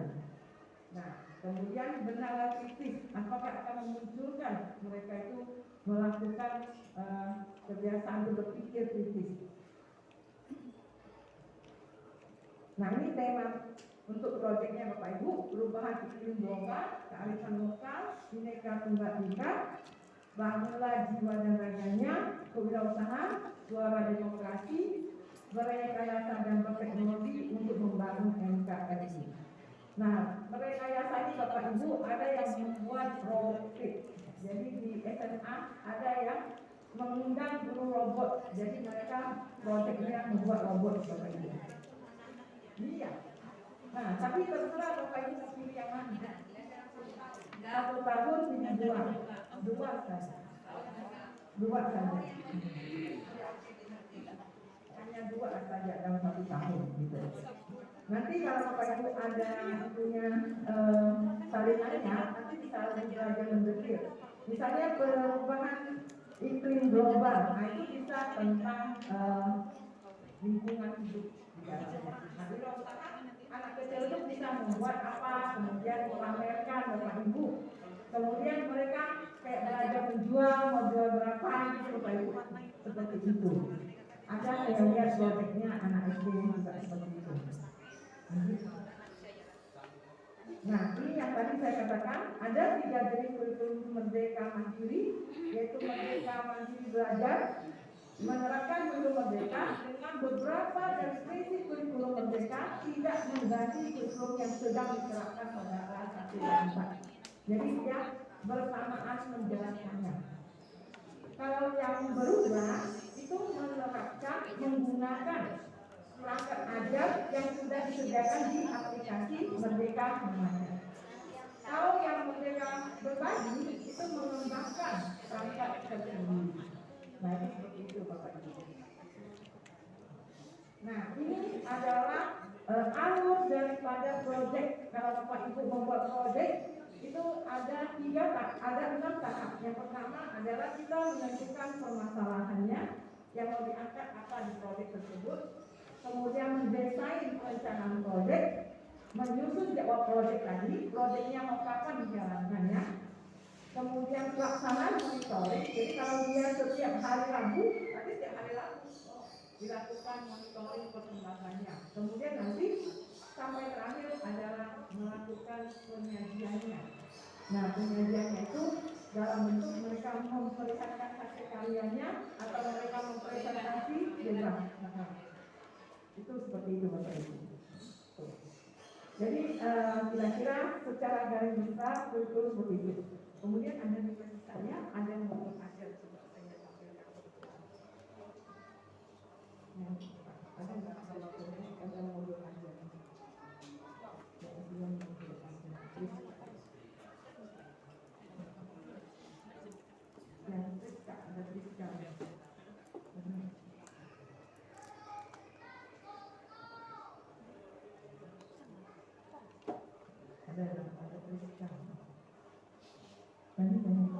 F: Nah, kemudian benar kritis, apakah akan memunculkan mereka itu melakukan kebiasaan untuk berpikir kritis. Nah, ini tema untuk proyeknya Bapak Ibu, perubahan iklim global, kearifan lokal, bineka tunggal ika, bangunlah jiwa dan raganya, kewirausahaan, suara demokrasi, berekayasa dan berteknologi untuk membangun NKRI. Nah, merekayasa ini Bapak Ibu ada yang membuat robotik. Jadi di SMA ada yang mengundang guru robot. Jadi mereka proyeknya membuat robot Bapak Ibu. Iya. Nah, tapi terserah Bapak Ibu mau pilih yang mana. 1 tahun pilih 2 saja. 2 saja. Hanya 2 saja dalam 1 tahun gitu. Nanti kalau Bapak Ibu ada punya saringannya, nanti bisa lebih belajar mendetil. Misalnya perubahan iklim global, nah itu bisa tentang lingkungan hidup di dalamnya. Nah, wirausaha anak kecil itu bisa membuat apa, kemudian memamerkan Bapak Ibu. Kemudian mereka kayak belajar menjual, mau jual berapa gitu Bapak Ibu, seperti itu. Ada saya lihat proyeknya anak SD juga seperti itu. Nah, ini yang tadi saya katakan, ada 3 jenis kurikulum merdeka mandiri, yaitu merdeka mandiri belajar, menerapkan kurikulum merdeka dengan beberapa dari prinsip kurikulum merdeka tidak mengganti kurikulum yang sedang diterapkan pada kelas 1 dan 4. Jadi dia bersamaan menjalankannya. Kalau yang berubah itu menerapkan menggunakan perangkat ajar yang sudah disediakan di aplikasi Merdeka Mengajar. Kalau yang Merdeka Berbagi itu mengembangkan perangkat tersendiri. Nah, ini seperti itu Bapak Ibu. Nah, ini adalah alur daripada proyek. Kalau Bapak Ibu membuat proyek itu ada 6 tahap. Yang pertama adalah kita menentukan permasalahannya yang mau diangkat apa di proyek tersebut. Kemudian mendesain perencanaan proyek, menyusun jadwal proyek tadi, proyeknya mau kapan dijalankannya. Kemudian pelaksanaan monitoring, jadi kalau dia setiap hari Rabu, nanti setiap hari Rabu dilakukan monitoring perkembangannya. Kemudian nanti sampai terakhir adalah melakukan penyajiannya. Nah, penyajiannya itu dalam bentuk mereka memperlihatkan hasil karyanya atau mereka mempresentasi bebas. Itu seperti itu Bapak Ibu. Jadi kira-kira secara garis besar kurikulum seperti itu. Kemudian ada di saya ada yang mau ajar coba saya tampilkan. Ada nggak kalau ada modul ajar? Ada Priska. Ada Priska. Tadi banyak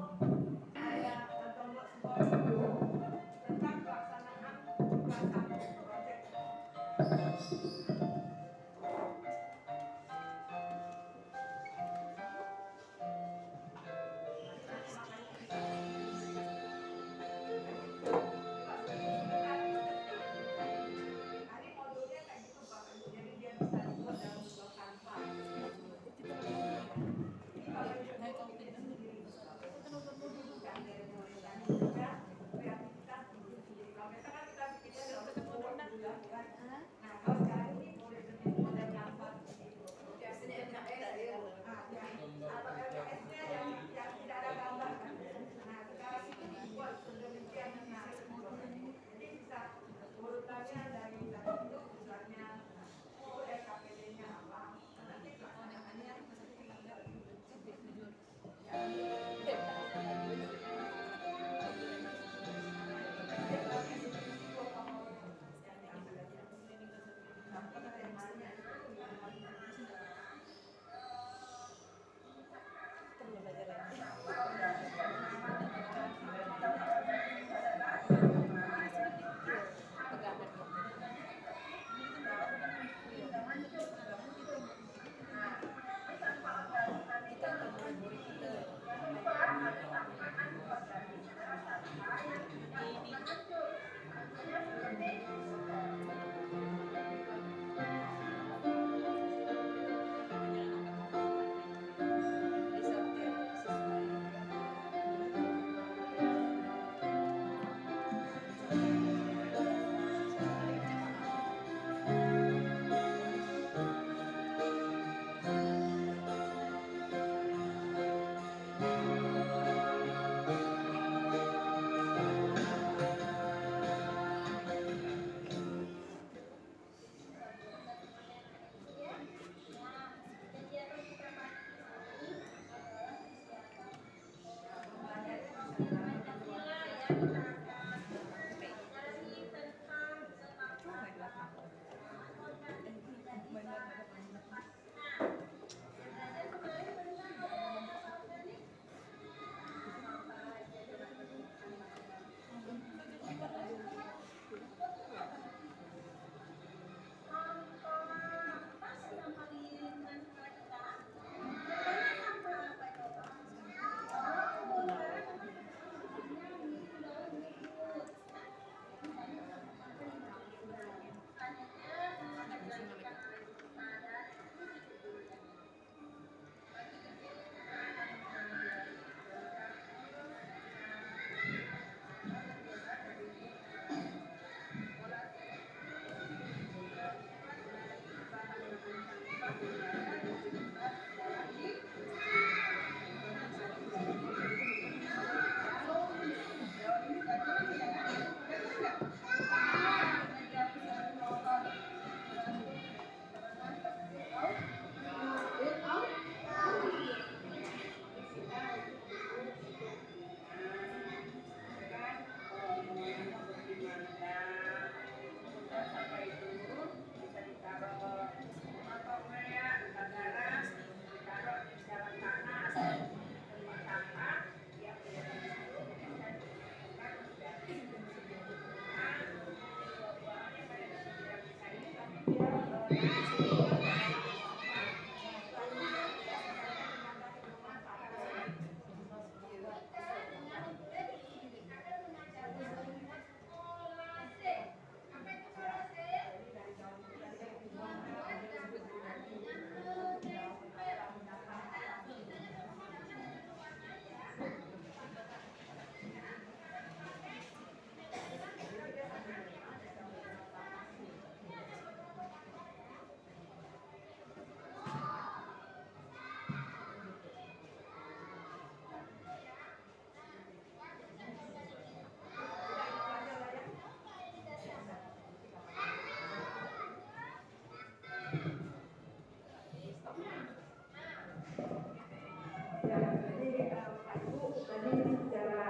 F: Ya, jadi Pak Ibu tadi secara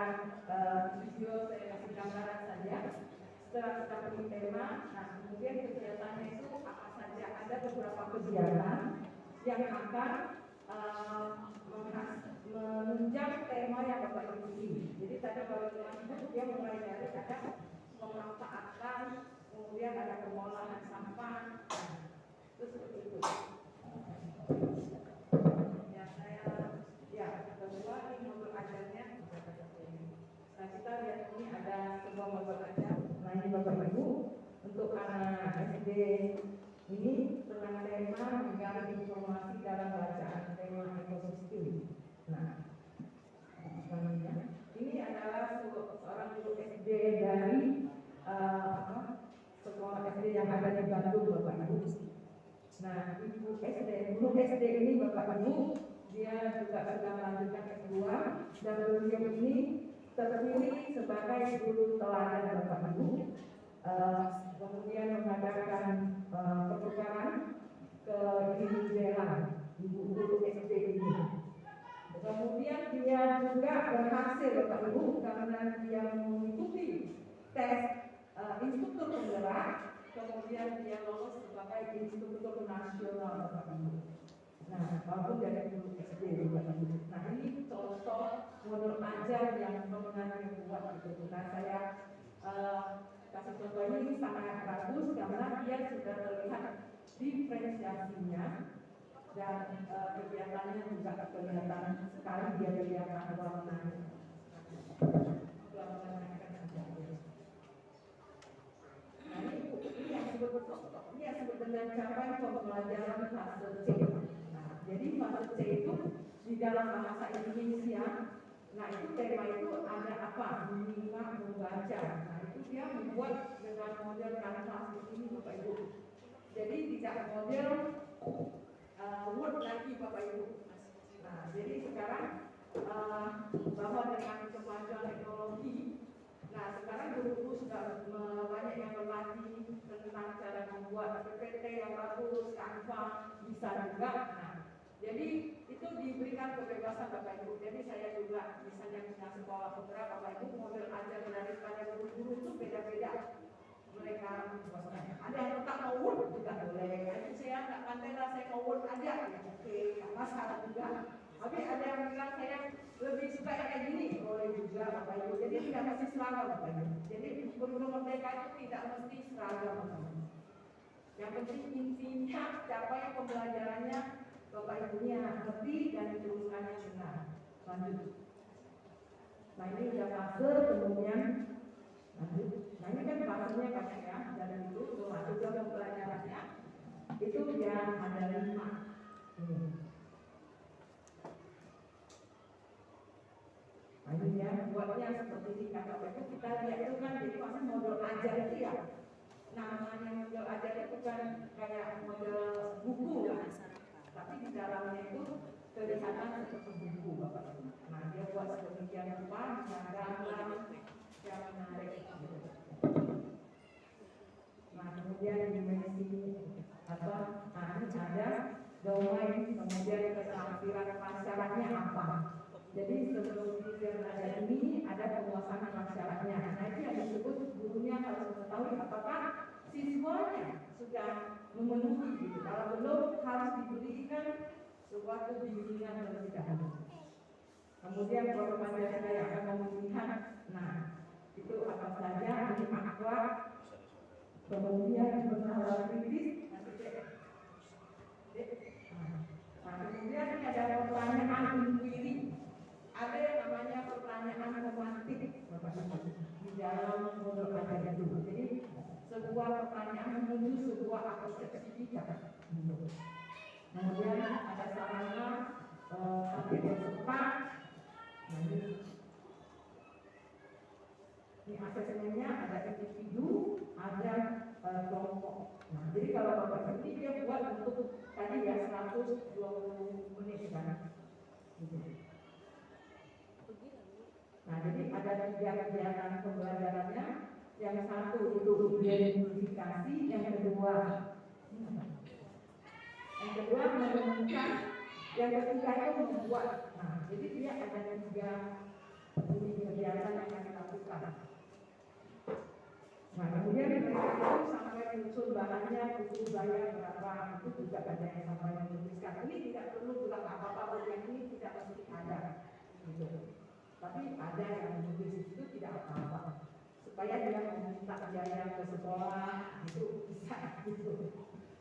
F: video saya kasih gambaran saja. Setelah kita beri tema, nah kemudian kegiatannya itu apa saja? Ada beberapa kegiatan yang akan menunjang tema yang Bapak Ibu pilih. Jadi tadi kalau Ibu dia mulai dari ada pemanfaatan, kemudian ada pengolahan sampah, itu seperti itu. Kedua ini modul ajarnya. Nah kita lihat ini ada sebuah modul ajar. Nah ini Bapak Ibu untuk anak SD ini tentang tema menggali informasi dalam bacaan tema ekosistem. Nah ini adalah seorang guru SD dari sekolah SD yang ada di Bandung Bapak Ibu. Nah ibu SD, guru SD ini Bapak Ibu dia juga sedang melanjutkan S2 dan beliau ini terpilih sebagai guru teladan Bapak Ibu, kemudian mengadakan pertukaran ke New Zealand, ibu guru SD ini. Kemudian dia juga berhasil Bapak Ibu karena dia mengikuti tes instruktur penggerak, kemudian dia lolos sebagai instruktur nasional Bapak Ibu. Nah, walaupun dari guru SD Bapak Ibu. Nah, ini contoh modul ajar yang pemenang yang buat gitu. Nah, saya kasih contoh ini sangat bagus karena dia sudah terlihat diferensiasinya dan kegiatannya juga kelihatan sekali dia kelihatan warnanya. Nah, ini yang disebut dengan capaian pembelajaran fase C. Jadi fase C itu di dalam bahasa Indonesia, nah itu tema itu ada apa? Menyimak, membaca. Nah itu dia membuat dengan model kanvas di sini Bapak Ibu. Jadi tidak model Word lagi Bapak Ibu. Nah jadi sekarang bahwa dengan kemajuan teknologi, nah sekarang guru-guru sudah banyak yang berlatih tentang cara membuat PPT yang bagus, kanvas bisa juga. Nah, jadi itu diberikan kebebasan Bapak Ibu. Jadi saya juga misalnya punya sekolah penggerak Bapak Ibu model ajar guru itu beda-beda mereka bersuasana. Ada yang tetap mau word juga boleh. Jadi saya nggak pandai lah, saya mau word aja, ya oke, nggak masalah juga. Tapi ada yang bilang saya lebih suka yang kayak gini, boleh juga Bapak Ibu. Jadi tidak mesti seragam Bapak Ibu. Jadi kurikulum merdeka itu tidak mesti seragam Bapak Ibu. Yang penting intinya capai pembelajarannya Bapak Ibunya ngerti dan diteruskannya benar. Lanjut. Nah ini udah fase kemudian lanjut. Nah ini kan fasenya kan ya, dan itu masuk ke pembelajarannya itu yang ada 5. Ini. Nah ini ya, buatnya seperti ini kata itu kita lihat itu kan jadi maksudnya model ajar itu ya. Namanya model ajar itu kan kayak model buku kan. Tapi di dalamnya itu kelihatan seperti buku Bapak Ibu. Nah dia buat sedemikian rupa yang gambar yang menarik. Nah kemudian dimensi apa? Nah ini ada domain, kemudian keterampilan masyarakatnya apa? Jadi sebelum belajar ini ada penguasaan masyarakatnya. Nah itu yang disebut gurunya harus mengetahui apakah siswanya sudah memenuhi gitu. Kalau belum harus diberikan suatu bimbingan terlebih dahulu. Kemudian Bapak Pancasila yang akan melihat, nah itu apa saja ini akhlak, kemudian bernalar kritis, nah kemudian ini ada pertanyaan inquiry, ada yang namanya pertanyaan romantik Bapak Ibu di dalam model ajar itu. Jadi sebuah pertanyaan menuju sebuah persepsi kita. Kemudian ada sarana yang cepat. Ini asesmennya ada individu, ada kelompok. Nah, jadi kalau Bapak ini dia buat untuk tadi ya 120 menit kan. Nah, jadi ada 3 kegiatan pembelajarannya. Yang satu itu identifikasi, yang kedua menemukan, yang ketiga itu membuat. Nah, jadi dia ada 3 kegiatan yang akan dilakukan. Nah, kemudian itu sampai unsur bahannya, butuh bayar berapa, itu juga ada yang sampai menuliskan. Ini tidak perlu bilang apa-apa, yang ini tidak mesti ada. Gitu. Tapi ada yang menulis itu tidak apa-apa. Supaya dia meminta biaya ke sekolah, itu bisa gitu.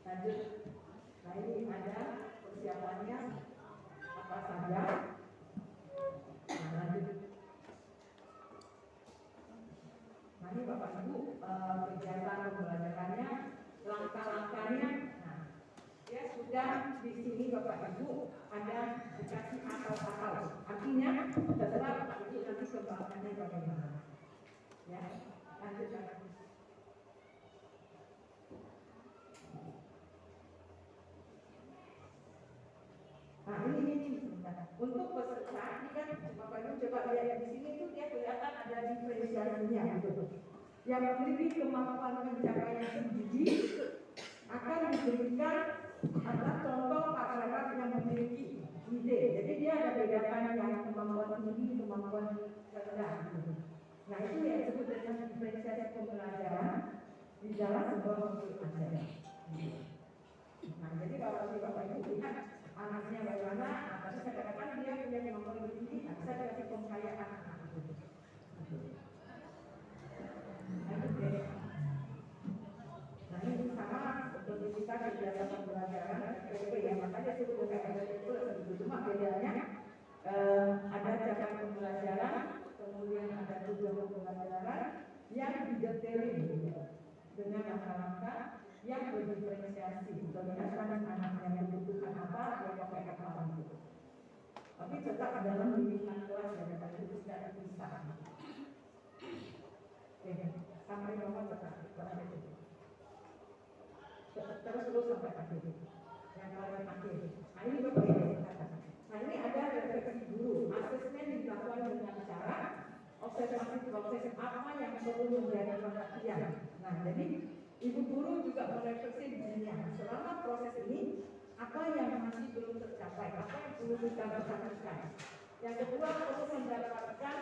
F: Lanjut. Nah ini ada persiapannya apa saja. Nah lanjut. Nah ini Bapak Ibu kegiatan pembelajarannya, langkah-langkahnya. Nah ya sudah di sini Bapak Ibu ada dikasih akal-akal. Artinya terserah Bapak Ibu nanti kembangkannya bagaimana. Ya, lanjut lagi. Nah ini sebentar. Untuk peserta ini kan Bapak Ibu coba lihat di sini itu dia kelihatan ada diferensiasinya gitu. Yang memiliki kemampuan pencapaian tinggi akan diberikan adalah contoh paragraf yang memiliki ide. Jadi dia ada bedakan yang kemampuan tinggi, kemampuan rendah. Nah itu yang disebut dengan diferensiasi pembelajaran di dalam sebuah modul ajar. Nah jadi kalau Bapak Ibu lihat anaknya bagaimana, tapi saya katakan dia punya kemampuan tinggi, saya kasih pengkayaan anak itu. Nah ini sama seperti kita kegiatan pembelajaran PP ya, makanya itu bukan PP cuma bedanya ada cara pembelajaran, kemudian ada tujuan pembelajaran yang didetailin dengan langkah-langkah yang berdiferensiasi. Berdasarkan anak yang membutuhkan apa, yang pakai apa itu. Tapi tetap dalam bimbingan kelas ya, tadi itu tidak bisa. Sampai nomor berapa itu? Terus sampai akhir. Yang paling akhir. Nah ini berbeda. Nah ini ada refleksi guru. Asesmen dilakukan dengan cara observasi proses apa yang perlu menjadi perhatian. Nah jadi ibu guru juga merefleksi dirinya. Selama proses ini apa yang masih belum tercapai, apa yang perlu kita perhatikan. Yang kedua perlu mendapatkan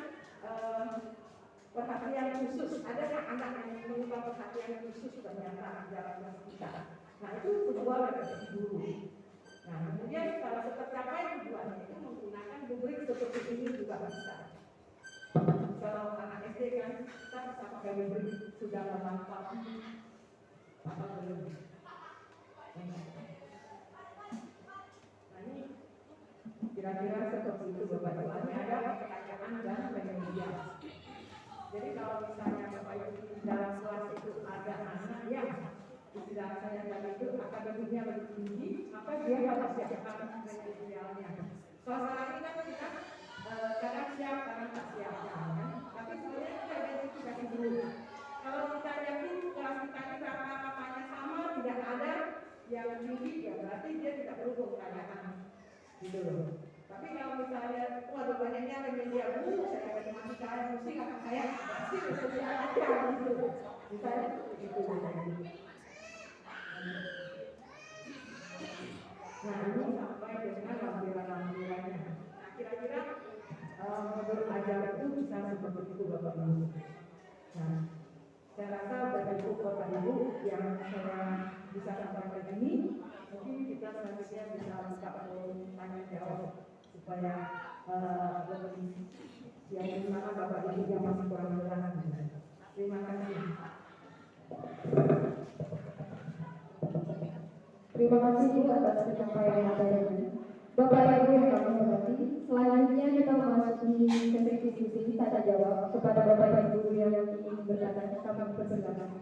F: perhatian khusus. Ada nggak anak yang memerlukan perhatian khusus ternyata dalam kelas kita? Nah itu sebuah refleksi guru. Nah kemudian kalau tercapai tujuannya itu menggunakan rubrik seperti ini juga bisa. Kalau anak SD kan kita bisa pakai rubrik sudah bermanfaat apa belum? Nah ini kira-kira seperti itu Bapak Ibu. Ini ada pertanyaan dan penelitian. Jadi kalau misalnya Bapak Ibu di dalam kelas itu ada anak yang istilah saya tadi itu akademiknya lebih tinggi, maka dia harus siapkan remedialnya. Kalau sekarang ini kan kita kadang siap, kadang tak siap, kan? Tapi sebenarnya kita identifikasi dulu. Kalau kita yakin kelas kita ini rata-ratanya sama, tidak ada yang tinggi, ya berarti dia tidak perlu pertanyaan, gitu loh. Tapi kalau misalnya, waduh banyaknya remedial dulu, saya matematika, musik, apa saya pasti remedial aja, gitu. Misalnya begitu. Nah ini sampai dengan lampiran-lampirannya. Nah kira-kira modul ajar itu bisa seperti itu Bapak Ibu. Nah saya rasa Bapak Ibu Bapak Ibu yang saya bisa sampaikan ini, mungkin kita selanjutnya bisa buka tanya jawab supaya lebih yang dimana Bapak Ibu yang masih kurang jelas. Terima kasih.
A: Terima kasih Bu atas pencapaian materinya. Bapak Ibu yang kami hormati, selanjutnya kita memasuki sesi diskusi tanya jawab kepada Bapak Ibu yang ingin bertanya, kami persilakan.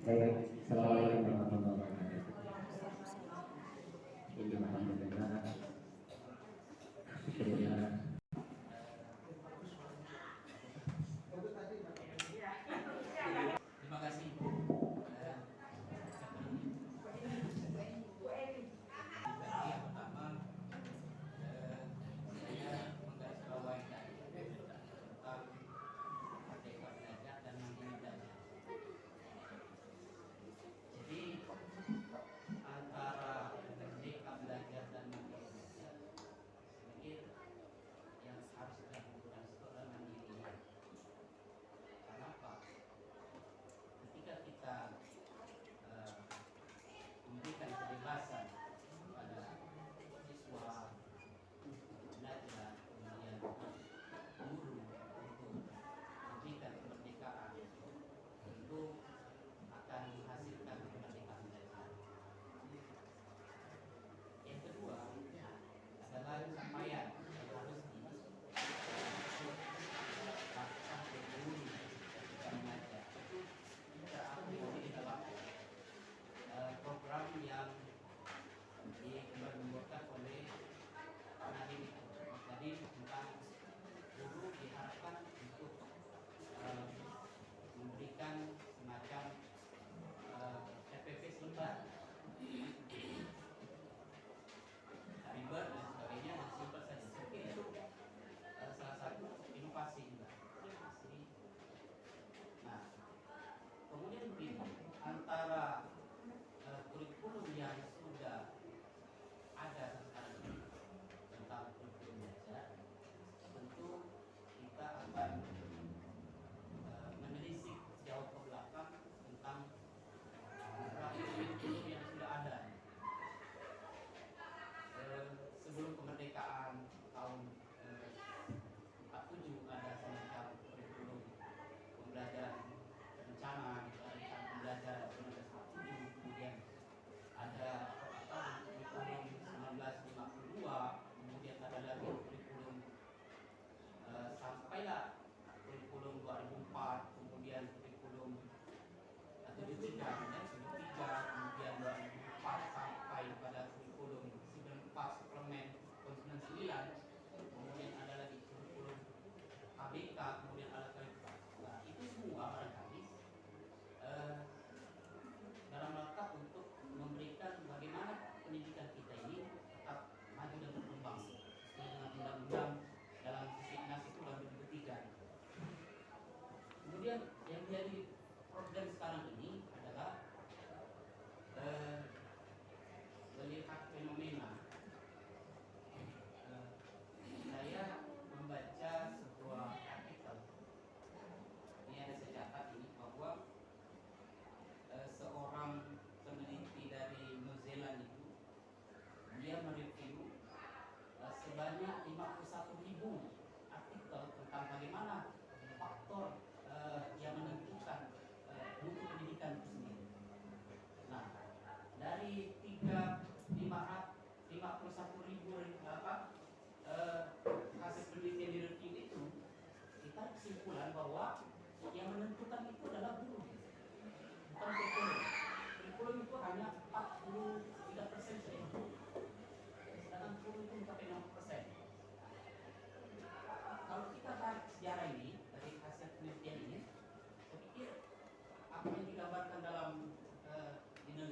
G: Baik, assalamualaikum warahmatullahi wabarakatuh. Alhamdulillah. Syukurillah.
H: Terima kasih. Yang pertama, saya menggarisbawahi tadi tentang merdeka belajar dan mandiri belajar.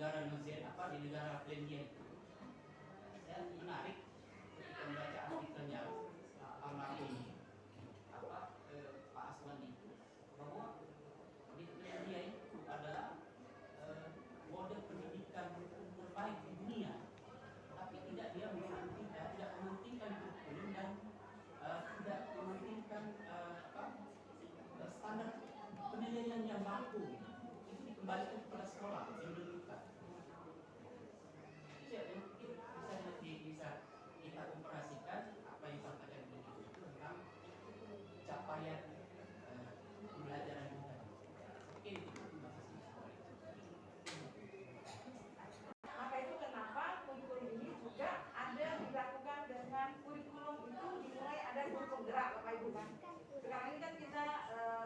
H: negara di negara Belgia. Saya menarik ketika membaca artikelnya almarhum Pak Aswan itu, bahwa di Belgia itu adalah model pendidikan terbaik di dunia, tapi tidak dia tidak mementingkan kurikulum dan tidak mementingkan standar penilaian yang baku. Itu dikembalikan kepada sekolah yang menentukan. Itu yang mungkin bisa kita komparasikan apa yang disampaikan begitu tentang capaian pembelajaran kita. Oke, terima kasih.
F: Maka itu kenapa kurikulum ini juga ada dilakukan dengan kurikulum itu dimulai ada guru penggerak Bapak Ibu kan. Sekarang ini kan kita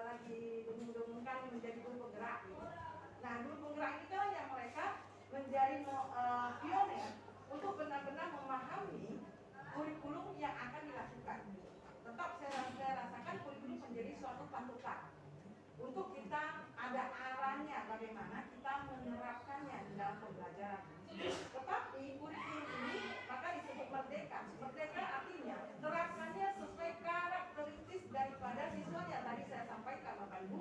F: lagi dengungkan menjadi guru penggerak gitu. Nah guru penggerak itu yang mereka menjadi pionir untuk benar-benar memahami kurikulum yang akan dilakukan. Tetap saya rasakan kurikulum menjadi suatu patokan untuk kita ada arahnya bagaimana kita menerapkannya di dalam pembelajaran. Tetapi kurikulum ini maka disebut merdeka. Merdeka artinya terapkannya sesuai karakteristik daripada siswanya. Tadi saya sampaikan Bapak Ibu.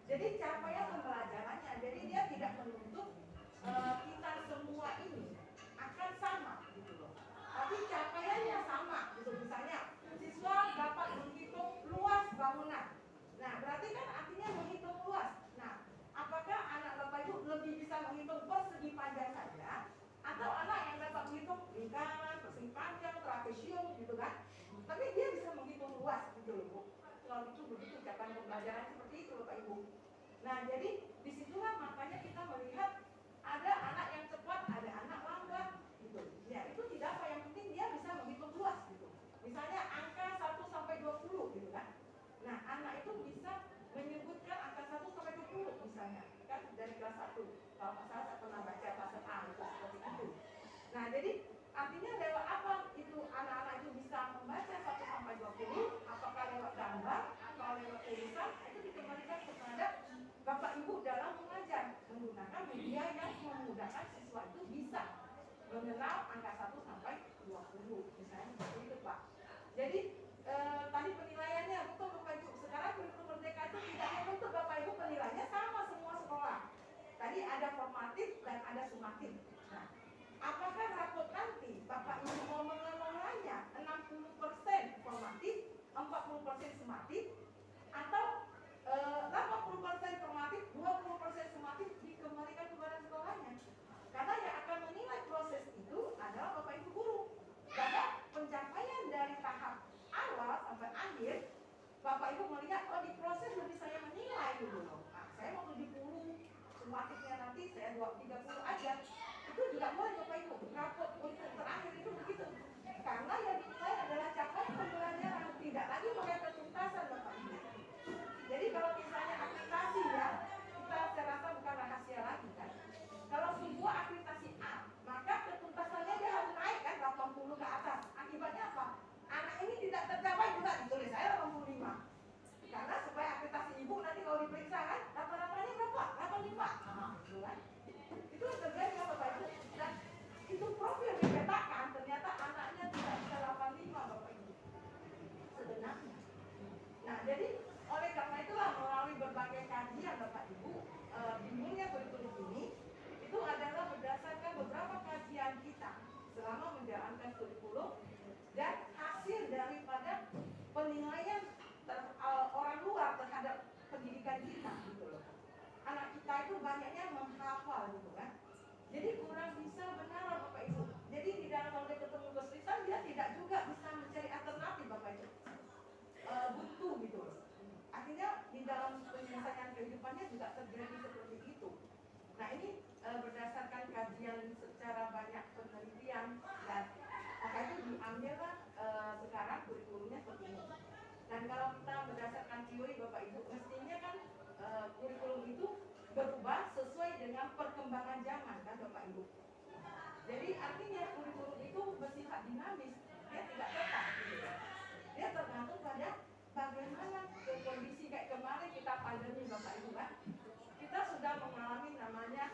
F: Jadi capaian pembelajarannya. Jadi dia tidak menuntut kita semua ini akan sama gitu loh. Tapi capaiannya sama gitu. Misalnya siswa dapat menghitung luas bangunan. Nah, berarti kan artinya menghitung luas. Nah, apakah anak Bapak Ibu lebih bisa menghitung persegi panjang saja, atau anak yang dapat menghitung lingkaran, persegi panjang, trapesium gitu kan? Tapi dia bisa menghitung luas gitu loh Bu. Kalau itu begitu capaian pembelajaran seperti itu Bapak Ibu. Nah, jadi disitulah makanya kita melihat ada anak yang cepat, ada anak lambat gitu. Ya, itu tidak apa, yang penting dia bisa menghitung luas gitu. Misalnya angka 1 sampai 20 gitu kan. Nah, anak itu bisa menyebutkan angka 1 sampai 20 misalnya, kan dari kelas 1. Kalau nggak salah saya pernah baca fase A gitu, seperti itu. Nah, jadi artinya lewat apa itu anak-anak itu bisa membaca 1 sampai 20, apakah lewat gambar atau lewat tulisan, itu dikembalikan kepada Bapak Ibu dalam mengajar menggunakan media yang memudahkan siswa itu bisa mengenal angka 1 sampai 20 misalnya seperti itu Pak. Jadi tadi penilaiannya betul Bapak Ibu. Sekarang kurikulum merdeka itu tidak menuntut Bapak Ibu penilaiannya sama semua sekolah. Tadi ada formatif dan ada sumatif. Nah, apakah rapot nanti Bapak Ibu mau mengelolanya 60% formatif, 40% sumatif, atau 80% formatif, 20% sumatif dikembalikan kepada sekolahnya? Karena yang akan menilai proses itu adalah Bapak Ibu guru. Karena pencapaian dari tahap awal sampai akhir, Bapak Ibu melihat, oh di proses lebih saya menilai dulu. Nah, saya mau 70, sumatifnya nanti saya 30 aja. Itu juga boleh Bapak Ibu. Rapot untuk terakhir itu begitu. Karena yang dinilai adalah capaian pembelajaran, tidak lagi pakai ketuntasan Bapak Ibu. Jadi kalau misalnya akreditasi ya, saya rasa bukan rahasia lagi kan. Kalau sebuah akreditasi A, maka ketuntasannya dia harus naik kan 80 ke atas. Akibatnya apa? Anak ini tidak tercapai juga ditulis saya 85. Karena supaya akreditasi ibu nanti kalau diperiksa kan rata-ratanya berapa? 85. Gitu kan. Itu yang terjadi Bapak Ibu. Dan itu profil dipetakan ternyata anaknya tidak bisa 85 Bapak Ibu. Sebenarnya. Nah, jadi oleh karena itulah melalui berbagai kajian Bapak Ibu, bimbingnya kurikulum ini itu adalah berdasarkan beberapa kajian kita selama menjalankan kurikulum dan hasil daripada penilaian orang luar terhadap pendidikan kita gitu loh. Anak kita itu banyaknya menghafal gitu kan. Jadi kurang bisa benar Bapak Ibu. Jadi di dalam kalau dia ketemu kesulitan dia tidak juga bisa mencari alternatif Bapak Ibu. Buntu gitu loh. Artinya di dalam penyelesaian kehidupannya juga terjadi seperti itu. Nah ini berdasarkan kajian secara banyak penelitian dan maka itu diambillah sekarang kurikulumnya seperti ini. Dan kalau kita berdasarkan teori Bapak Ibu, mestinya kan kurikulum itu berubah sesuai dengan perkembangan zaman kan Bapak Ibu. Jadi artinya kurikulum itu bersifat dinamis, dia tidak tetap gitu. Dia tergantung pada bagaimana kondisi kayak kemarin kita pandemi Bapak Ibu kan. Kita sudah mengalami namanya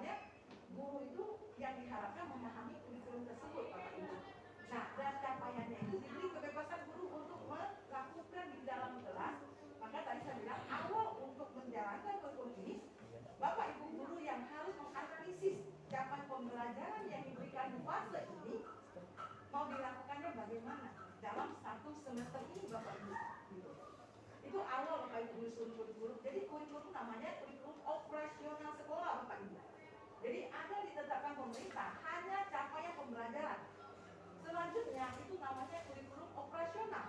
F: Makanya guru itu yang diharapkan memahami kurikulum tersebut, Bapak Ibu. Nah, dan capaiannya itu diberi kebebasan guru untuk melakukan di dalam kelas. Maka tadi saya bilang awal untuk menjalankan kurikulum ini, Bapak Ibu guru yang harus menganalisis capaian pembelajaran yang diberikan di fase ini mau dilakukannya bagaimana dalam satu semester ini, Bapak Ibu. Gitu. Itu awal Bapak Ibu menyusun kurikulum. Jadi kurikulum namanya kurikulum operasional sekolah, Bapak Ibu. Jadi ada ditetapkan pemerintah hanya capaian pembelajaran. Selanjutnya itu